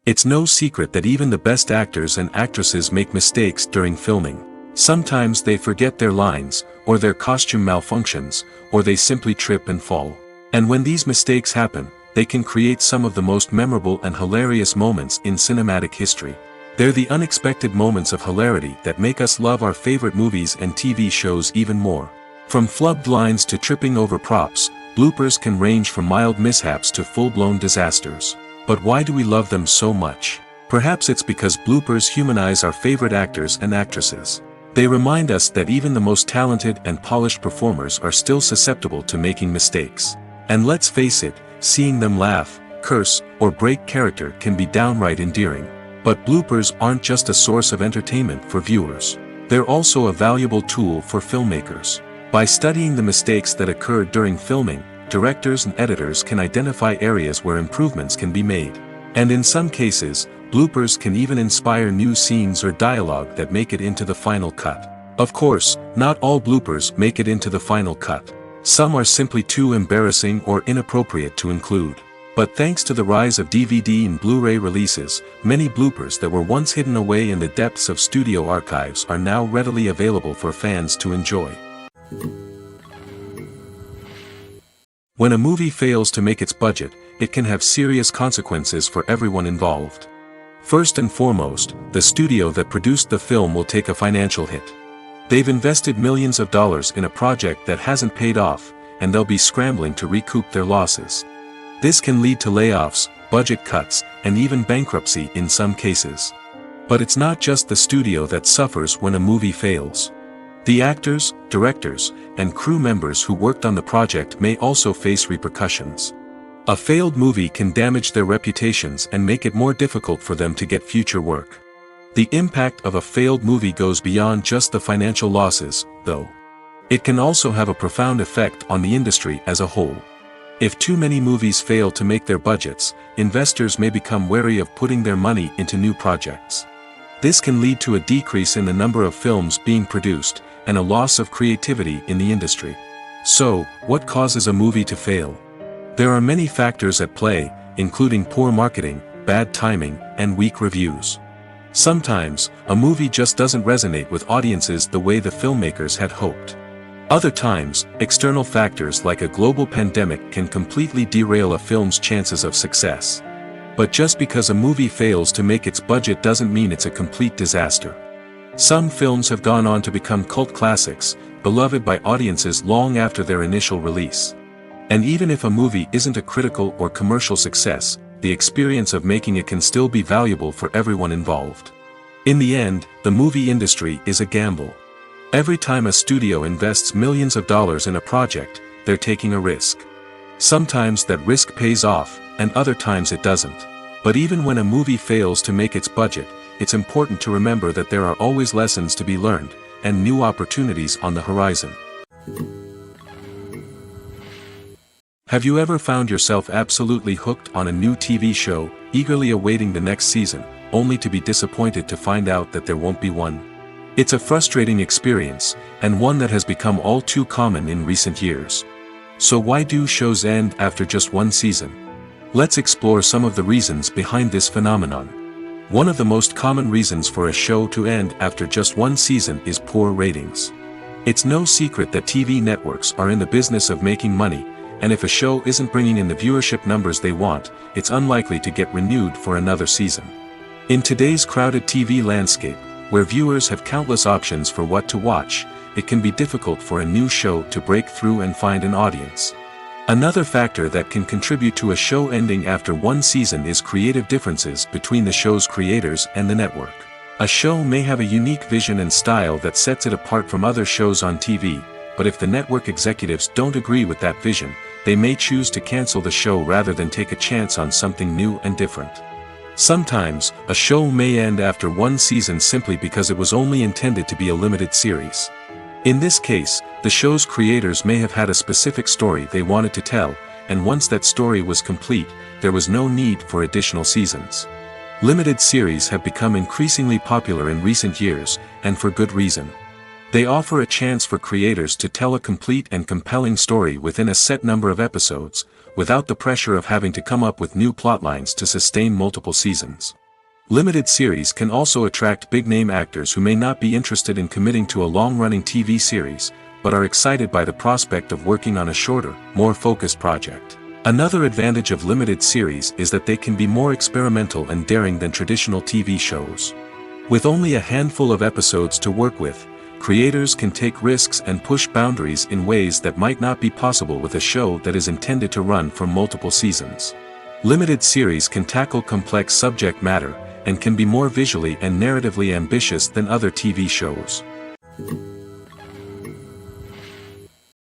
It's no secret that even the best actors and actresses make mistakes during filming. Sometimes they forget their lines, or their costume malfunctions, or they simply trip and fall. And when these mistakes happen, they can create some of the most memorable and hilarious moments in cinematic history. They're the unexpected moments of hilarity that make us love our favorite movies and TV shows even more. From flubbed lines to tripping over props, bloopers can range from mild mishaps to full-blown disasters. But why do we love them so much? Perhaps it's because bloopers humanize our favorite actors and actresses. They remind us that even the most talented and polished performers are still susceptible to making mistakes. And let's face it, seeing them laugh, curse, or break character can be downright endearing. But bloopers aren't just a source of entertainment for viewers. They're also a valuable tool for filmmakers. By studying the mistakes that occurred during filming, directors and editors can identify areas where improvements can be made. And in some cases, bloopers can even inspire new scenes or dialogue that make it into the final cut. Of course, not all bloopers make it into the final cut. Some are simply too embarrassing or inappropriate to include. But thanks to the rise of DVD and Blu-ray releases, many bloopers that were once hidden away in the depths of studio archives are now readily available for fans to enjoy. When a movie fails to make its budget, it can have serious consequences for everyone involved. First and foremost, the studio that produced the film will take a financial hit. They've invested millions of dollars in a project that hasn't paid off, and they'll be scrambling to recoup their losses. This can lead to layoffs, budget cuts, and even bankruptcy in some cases. But it's not just the studio that suffers when a movie fails. The actors, directors, and crew members who worked on the project may also face repercussions. A failed movie can damage their reputations and make it more difficult for them to get future work. The impact of a failed movie goes beyond just the financial losses, though. It can also have a profound effect on the industry as a whole. If too many movies fail to make their budgets, investors may become wary of putting their money into new projects. This can lead to a decrease in the number of films being produced, and a loss of creativity in the industry. So, what causes a movie to fail? There are many factors at play, including poor marketing, bad timing, and weak reviews. Sometimes, a movie just doesn't resonate with audiences the way the filmmakers had hoped. Other times, external factors like a global pandemic can completely derail a film's chances of success. But just because a movie fails to make its budget doesn't mean it's a complete disaster. Some films have gone on to become cult classics, beloved by audiences long after their initial release. And even if a movie isn't a critical or commercial success, the experience of making it can still be valuable for everyone involved. In the end, the movie industry is a gamble. Every time a studio invests millions of dollars in a project, they're taking a risk. Sometimes that risk pays off, and other times it doesn't. But even when a movie fails to make its budget, it's important to remember that there are always lessons to be learned, and new opportunities on the horizon. Have you ever found yourself absolutely hooked on a new TV show, eagerly awaiting the next season, only to be disappointed to find out that there won't be one? It's a frustrating experience, and one that has become all too common in recent years. So why do shows end after just one season? Let's explore some of the reasons behind this phenomenon. One of the most common reasons for a show to end after just one season is poor ratings. It's no secret that TV networks are in the business of making money, and if a show isn't bringing in the viewership numbers they want, it's unlikely to get renewed for another season. In today's crowded TV landscape, where viewers have countless options for what to watch, it can be difficult for a new show to break through and find an audience. Another factor that can contribute to a show ending after one season is creative differences between the show's creators and the network. A show may have a unique vision and style that sets it apart from other shows on TV, but if the network executives don't agree with that vision, they may choose to cancel the show rather than take a chance on something new and different. Sometimes, a show may end after one season simply because it was only intended to be a limited series. In this case, the show's creators may have had a specific story they wanted to tell, and once that story was complete, there was no need for additional seasons. Limited series have become increasingly popular in recent years, and for good reason. They offer a chance for creators to tell a complete and compelling story within a set number of episodes, without the pressure of having to come up with new plotlines to sustain multiple seasons. Limited series can also attract big-name actors who may not be interested in committing to a long-running TV series, but are excited by the prospect of working on a shorter, more focused project. Another advantage of limited series is that they can be more experimental and daring than traditional TV shows. With only a handful of episodes to work with, creators can take risks and push boundaries in ways that might not be possible with a show that is intended to run for multiple seasons. Limited series can tackle complex subject matter, and can be more visually and narratively ambitious than other TV shows.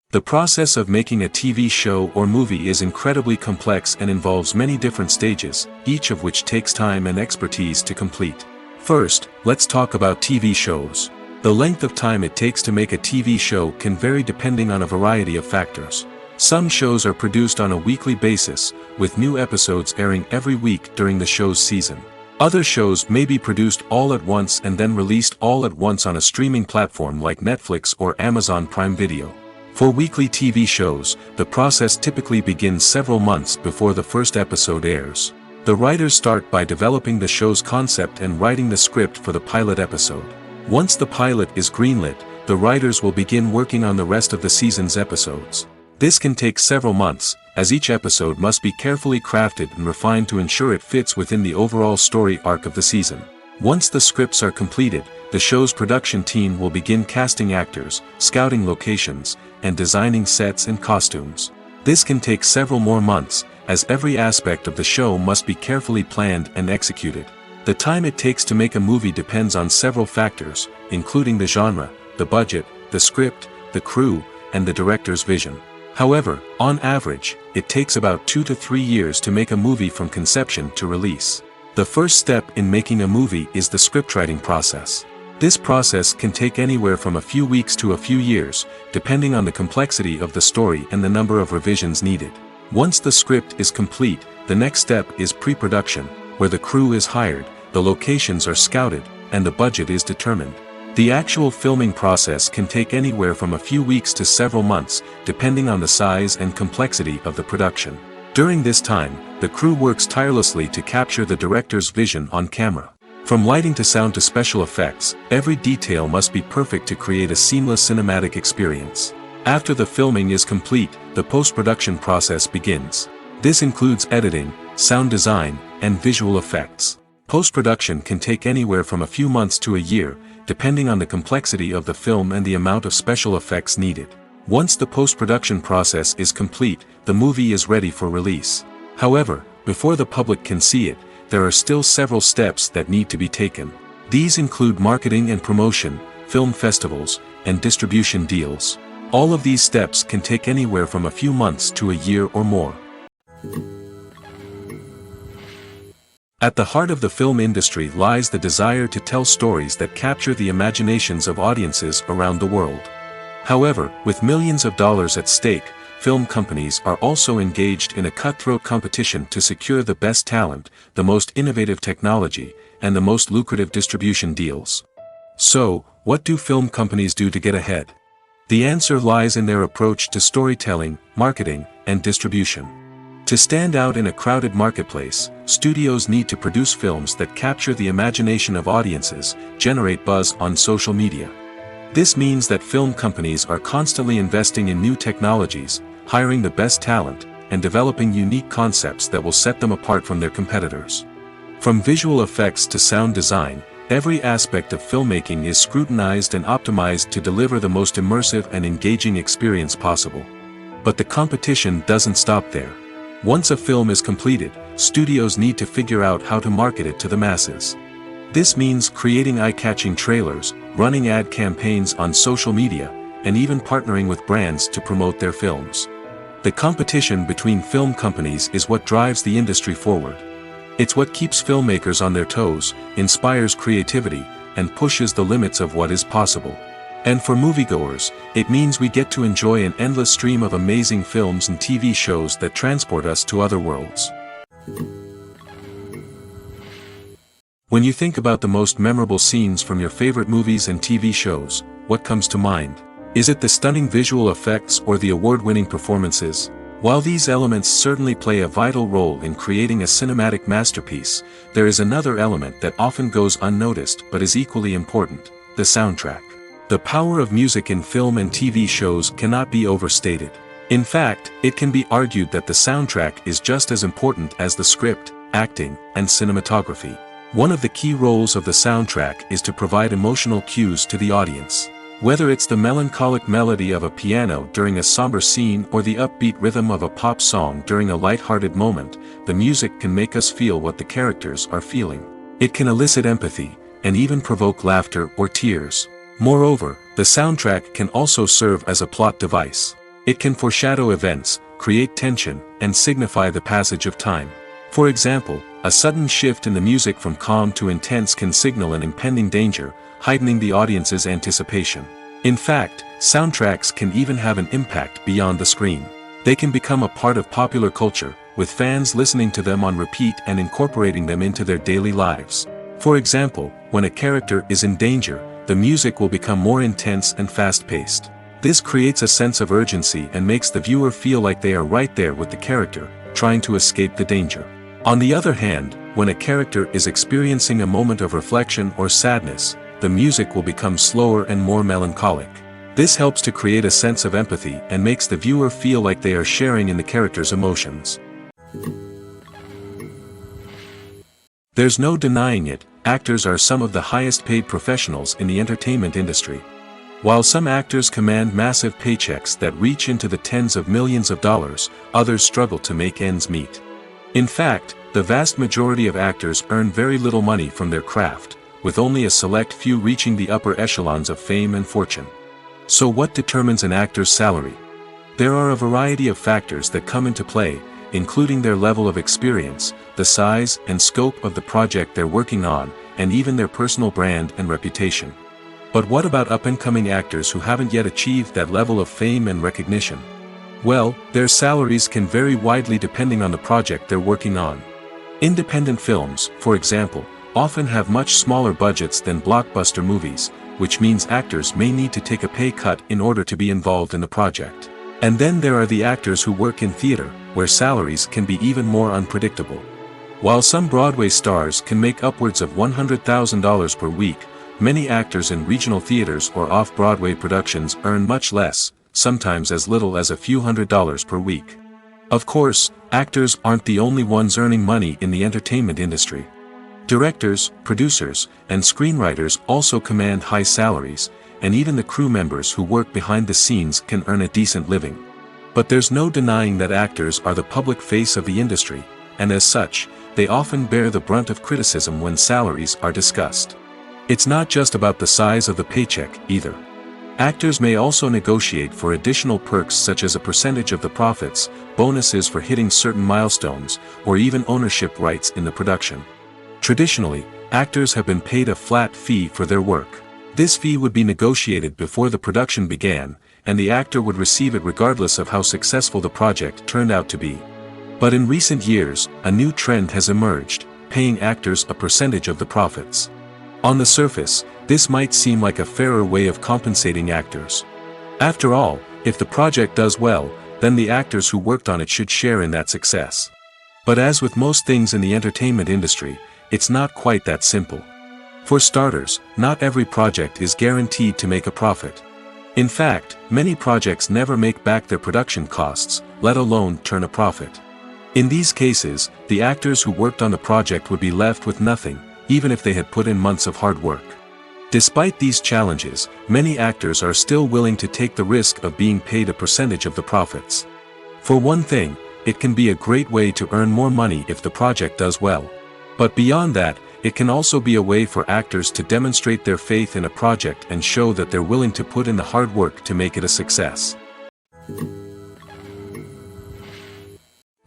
The process of making a TV show or movie is incredibly complex and involves many different stages, each of which takes time and expertise to complete. First, let's talk about TV shows. The length of time it takes to make a TV show can vary depending on a variety of factors. Some shows are produced on a weekly basis, with new episodes airing every week during the show's season. Other shows may be produced all at once and then released all at once on a streaming platform like Netflix or Amazon Prime Video. For weekly TV shows, the process typically begins several months before the first episode airs. The writers start by developing the show's concept and writing the script for the pilot episode. Once the pilot is greenlit, the writers will begin working on the rest of the season's episodes. This can take several months, as each episode must be carefully crafted and refined to ensure it fits within the overall story arc of the season. Once the scripts are completed, the show's production team will begin casting actors, scouting locations, and designing sets and costumes. This can take several more months, as every aspect of the show must be carefully planned and executed. The time it takes to make a movie depends on several factors, including the genre, the budget, the script, the crew, and the director's vision. However, on average, it takes about 2 to 3 years to make a movie from conception to release. The first step in making a movie is the scriptwriting process. This process can take anywhere from a few weeks to a few years, depending on the complexity of the story and the number of revisions needed. Once the script is complete, the next step is pre-production, where the crew is hired, the locations are scouted, and the budget is determined. The actual filming process can take anywhere from a few weeks to several months, depending on the size and complexity of the production. During this time, the crew works tirelessly to capture the director's vision on camera. From lighting to sound to special effects, every detail must be perfect to create a seamless cinematic experience. After the filming is complete, the post-production process begins. This includes editing, sound design, and visual effects. Post-production can take anywhere from a few months to a year, depending on the complexity of the film and the amount of special effects needed. Once the post-production process is complete, the movie is ready for release. However, before the public can see it, there are still several steps that need to be taken. These include marketing and promotion, film festivals, and distribution deals. All of these steps can take anywhere from a few months to a year or more. At the heart of the film industry lies the desire to tell stories that capture the imaginations of audiences around the world. However, with millions of dollars at stake, film companies are also engaged in a cutthroat competition to secure the best talent, the most innovative technology, and the most lucrative distribution deals. So, what do film companies do to get ahead? The answer lies in their approach to storytelling, marketing, and distribution. To stand out in a crowded marketplace, studios need to produce films that capture the imagination of audiences, generate buzz on social media. This means that film companies are constantly investing in new technologies, hiring the best talent, and developing unique concepts that will set them apart from their competitors. From visual effects to sound design, every aspect of filmmaking is scrutinized and optimized to deliver the most immersive and engaging experience possible. But the competition doesn't stop there. Once a film is completed, studios need to figure out how to market it to the masses. This means creating eye-catching trailers, running ad campaigns on social media, and even partnering with brands to promote their films. The competition between film companies is what drives the industry forward. It's what keeps filmmakers on their toes, inspires creativity, and pushes the limits of what is possible. And for moviegoers, it means we get to enjoy an endless stream of amazing films and TV shows that transport us to other worlds. When you think about the most memorable scenes from your favorite movies and TV shows, what comes to mind? Is it the stunning visual effects or the award-winning performances? While these elements certainly play a vital role in creating a cinematic masterpiece, there is another element that often goes unnoticed but is equally important: the soundtrack. The power of music in film and TV shows cannot be overstated. In fact, it can be argued that the soundtrack is just as important as the script, acting, and cinematography. One of the key roles of the soundtrack is to provide emotional cues to the audience. Whether it's the melancholic melody of a piano during a somber scene or the upbeat rhythm of a pop song during a light-hearted moment, the music can make us feel what the characters are feeling. It can elicit empathy, and even provoke laughter or tears. Moreover, the soundtrack can also serve as a plot device. It can foreshadow events, create tension, and signify the passage of time. For example, a sudden shift in the music from calm to intense can signal an impending danger, heightening the audience's anticipation. In fact, soundtracks can even have an impact beyond the screen. They can become a part of popular culture, with fans listening to them on repeat and incorporating them into their daily lives. For example, when a character is in danger, the music will become more intense and fast-paced. This creates a sense of urgency and makes the viewer feel like they are right there with the character, trying to escape the danger. On the other hand, when a character is experiencing a moment of reflection or sadness, the music will become slower and more melancholic. This helps to create a sense of empathy and makes the viewer feel like they are sharing in the character's emotions. There's no denying it, actors are some of the highest paid professionals in the entertainment industry. While some actors command massive paychecks that reach into the tens of millions of dollars, others struggle to make ends meet. In fact, the vast majority of actors earn very little money from their craft, with only a select few reaching the upper echelons of fame and fortune. So what determines an actor's salary? There are a variety of factors that come into play, including their level of experience, the size and scope of the project they're working on, and even their personal brand and reputation. But what about up-and-coming actors who haven't yet achieved that level of fame and recognition? Well, their salaries can vary widely depending on the project they're working on. Independent films, for example, often have much smaller budgets than blockbuster movies, which means actors may need to take a pay cut in order to be involved in the project. And then there are the actors who work in theater, where salaries can be even more unpredictable. While some Broadway stars can make upwards of $100,000 per week, many actors in regional theaters or off-Broadway productions earn much less, sometimes as little as a few $100s per week. Of course, actors aren't the only ones earning money in the entertainment industry. Directors, producers, and screenwriters also command high salaries, and even the crew members who work behind the scenes can earn a decent living. But there's no denying that actors are the public face of the industry, and as such, they often bear the brunt of criticism when salaries are discussed. It's not just about the size of the paycheck, either. Actors may also negotiate for additional perks such as a percentage of the profits, bonuses for hitting certain milestones, or even ownership rights in the production. Traditionally, actors have been paid a flat fee for their work. This fee would be negotiated before the production began, and the actor would receive it regardless of how successful the project turned out to be. But in recent years, a new trend has emerged, paying actors a percentage of the profits. On the surface, this might seem like a fairer way of compensating actors. After all, if the project does well, then the actors who worked on it should share in that success. But as with most things in the entertainment industry, it's not quite that simple. For starters, not every project is guaranteed to make a profit. In fact, many projects never make back their production costs, let alone turn a profit. In these cases, the actors who worked on the project would be left with nothing, even if they had put in months of hard work. Despite these challenges, many actors are still willing to take the risk of being paid a percentage of the profits. For one thing, it can be a great way to earn more money if the project does well. But beyond that, it can also be a way for actors to demonstrate their faith in a project and show that they're willing to put in the hard work to make it a success.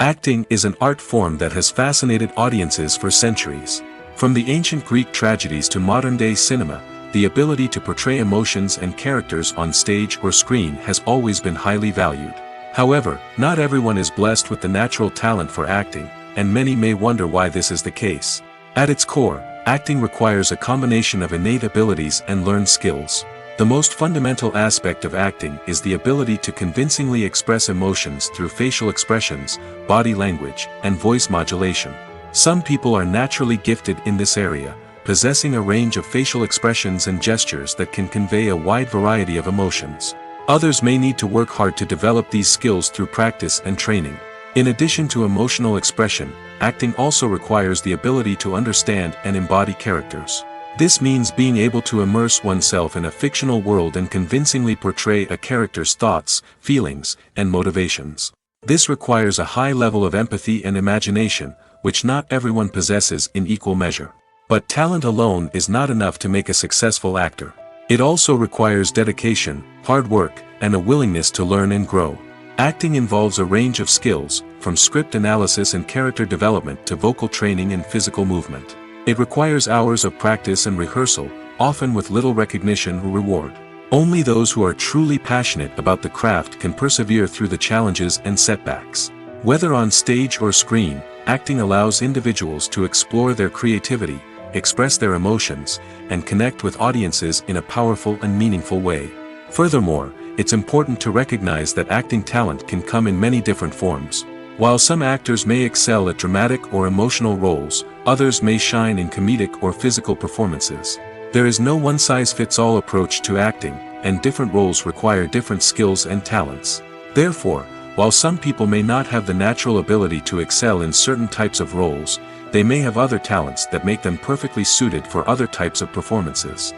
Acting is an art form that has fascinated audiences for centuries. From the ancient Greek tragedies to modern-day cinema, the ability to portray emotions and characters on stage or screen has always been highly valued. However, not everyone is blessed with the natural talent for acting, and many may wonder why this is the case. At its core, acting requires a combination of innate abilities and learned skills. The most fundamental aspect of acting is the ability to convincingly express emotions through facial expressions, body language, and voice modulation. Some people are naturally gifted in this area, possessing a range of facial expressions and gestures that can convey a wide variety of emotions. Others may need to work hard to develop these skills through practice and training. In addition to emotional expression, acting also requires the ability to understand and embody characters. This means being able to immerse oneself in a fictional world and convincingly portray a character's thoughts, feelings, and motivations. This requires a high level of empathy and imagination, which not everyone possesses in equal measure. But talent alone is not enough to make a successful actor. It also requires dedication, hard work, and a willingness to learn and grow. Acting involves a range of skills, from script analysis and character development to vocal training and physical movement. It requires hours of practice and rehearsal, often with little recognition or reward. Only those who are truly passionate about the craft can persevere through the challenges and setbacks. Whether on stage or screen, acting allows individuals to explore their creativity, express their emotions, and connect with audiences in a powerful and meaningful way. Furthermore, it's important to recognize that acting talent can come in many different forms. While some actors may excel at dramatic or emotional roles, others may shine in comedic or physical performances. There is no one-size-fits-all approach to acting, and different roles require different skills and talents. Therefore, while some people may not have the natural ability to excel in certain types of roles, they may have other talents that make them perfectly suited for other types of performances.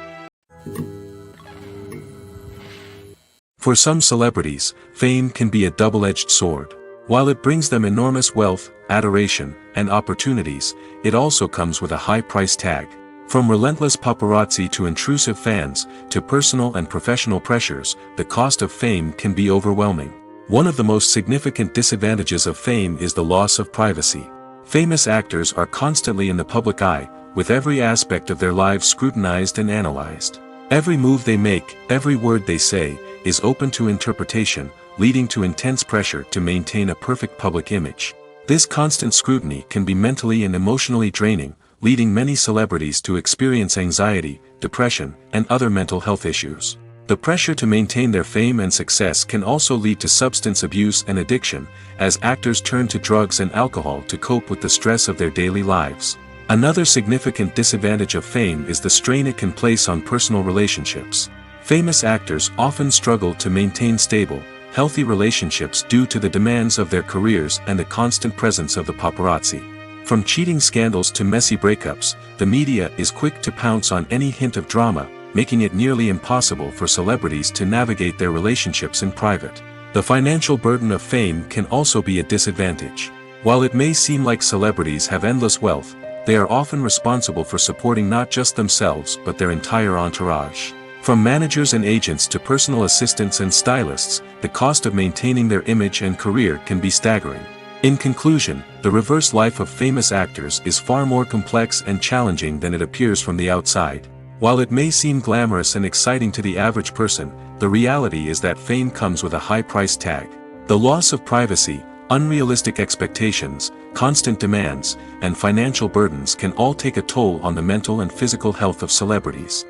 For some celebrities, fame can be a double-edged sword. While it brings them enormous wealth, adoration, and opportunities, it also comes with a high price tag. From relentless paparazzi to intrusive fans, to personal and professional pressures, the cost of fame can be overwhelming. One of the most significant disadvantages of fame is the loss of privacy. Famous actors are constantly in the public eye, with every aspect of their lives scrutinized and analyzed. Every move they make, every word they say, is open to interpretation, leading to intense pressure to maintain a perfect public image. This constant scrutiny can be mentally and emotionally draining, leading many celebrities to experience anxiety, depression, and other mental health issues. The pressure to maintain their fame and success can also lead to substance abuse and addiction, as actors turn to drugs and alcohol to cope with the stress of their daily lives. Another significant disadvantage of fame is the strain it can place on personal relationships. Famous actors often struggle to maintain stable, healthy relationships due to the demands of their careers and the constant presence of the paparazzi. From cheating scandals to messy breakups, the media is quick to pounce on any hint of drama, making it nearly impossible for celebrities to navigate their relationships in private. The financial burden of fame can also be a disadvantage. While it may seem like celebrities have endless wealth, they are often responsible for supporting not just themselves but their entire entourage. From managers and agents to personal assistants and stylists, the cost of maintaining their image and career can be staggering. In conclusion, the reverse life of famous actors is far more complex and challenging than it appears from the outside. While it may seem glamorous and exciting to the average person, the reality is that fame comes with a high price tag. The loss of privacy, unrealistic expectations, constant demands, and financial burdens can all take a toll on the mental and physical health of celebrities.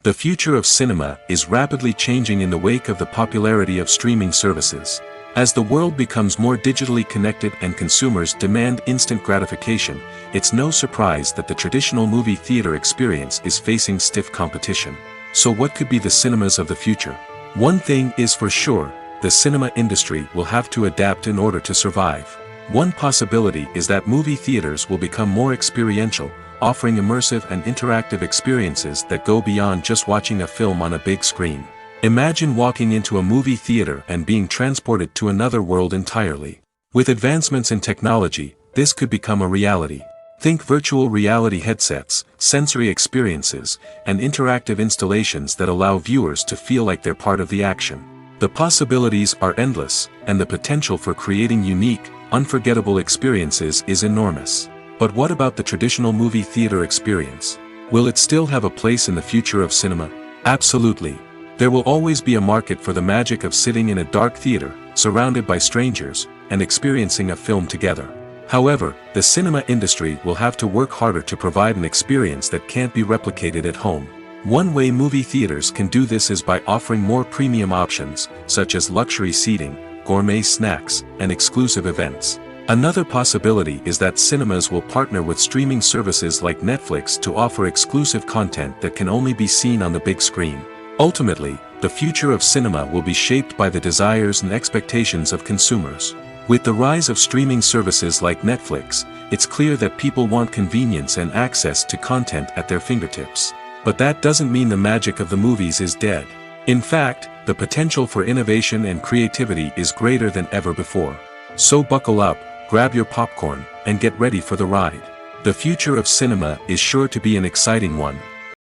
The future of cinema is rapidly changing in the wake of the popularity of streaming services. As the world becomes more digitally connected and consumers demand instant gratification, it's no surprise that the traditional movie theater experience is facing stiff competition. So what could be the cinemas of the future? One thing is for sure, the cinema industry will have to adapt in order to survive. One possibility is that movie theaters will become more experiential, offering immersive and interactive experiences that go beyond just watching a film on a big screen. Imagine walking into a movie theater and being transported to another world entirely. With advancements in technology, this could become a reality. Think virtual reality headsets, sensory experiences, and interactive installations that allow viewers to feel like they're part of the action. The possibilities are endless, and the potential for creating unique, unforgettable experiences is enormous. But what about the traditional movie theater experience? Will it still have a place in the future of cinema? Absolutely. There will always be a market for the magic of sitting in a dark theater, surrounded by strangers, and experiencing a film together. However, the cinema industry will have to work harder to provide an experience that can't be replicated at home. One way movie theaters can do this is by offering more premium options, such as luxury seating, gourmet snacks, and exclusive events. Another possibility is that cinemas will partner with streaming services like Netflix to offer exclusive content that can only be seen on the big screen. Ultimately, the future of cinema will be shaped by the desires and expectations of consumers. With the rise of streaming services like Netflix, it's clear that people want convenience and access to content at their fingertips. But that doesn't mean the magic of the movies is dead. In fact, the potential for innovation and creativity is greater than ever before. So buckle up, grab your popcorn, and get ready for the ride. The future of cinema is sure to be an exciting one.